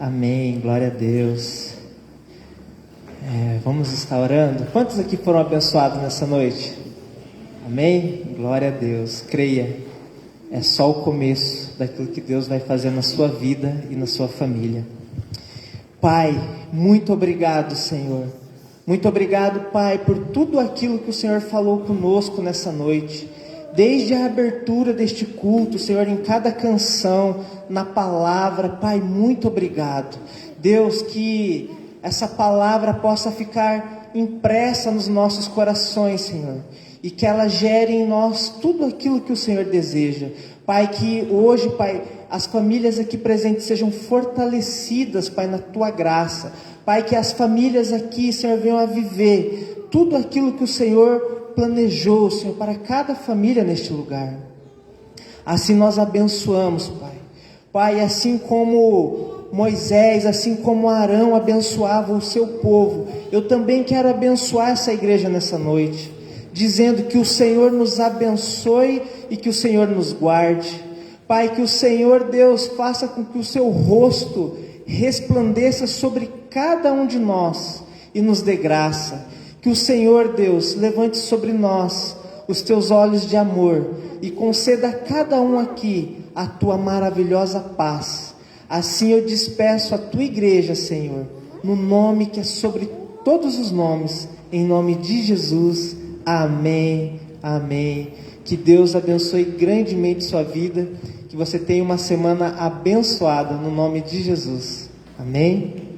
Amém, glória a Deus. Vamos estar orando. Quantos aqui foram abençoados nessa noite? Amém? Glória a Deus. Creia, é só o começo daquilo que Deus vai fazer na sua vida e na sua família. Pai, muito obrigado, Senhor. Muito obrigado, Pai, por tudo aquilo que o Senhor falou conosco nessa noite. Desde a abertura deste culto, Senhor, em cada canção, na palavra, Pai, muito obrigado. Deus, que essa palavra possa ficar impressa nos nossos corações, Senhor, e que ela gere em nós tudo aquilo que o Senhor deseja. Pai, que hoje, Pai, as famílias aqui presentes sejam fortalecidas, Pai, na Tua graça. Pai, que as famílias aqui, Senhor, venham a viver tudo aquilo que o Senhor planejou, Senhor, para cada família neste lugar. Assim nós abençoamos, Pai. Pai, assim como Moisés, assim como Arão abençoava o seu povo, eu também quero abençoar essa igreja nessa noite, dizendo que o Senhor nos abençoe e que o Senhor nos guarde. Pai, que o Senhor Deus faça com que o seu rosto resplandeça sobre cada um de nós e nos dê graça. Que o Senhor Deus levante sobre nós os teus olhos de amor e conceda a cada um aqui a tua maravilhosa paz. Assim eu despeço a tua igreja, Senhor, no nome que é sobre todos os nomes, em nome de Jesus. Amém, amém. Que Deus abençoe grandemente sua vida, que você tenha uma semana abençoada no nome de Jesus. Amém.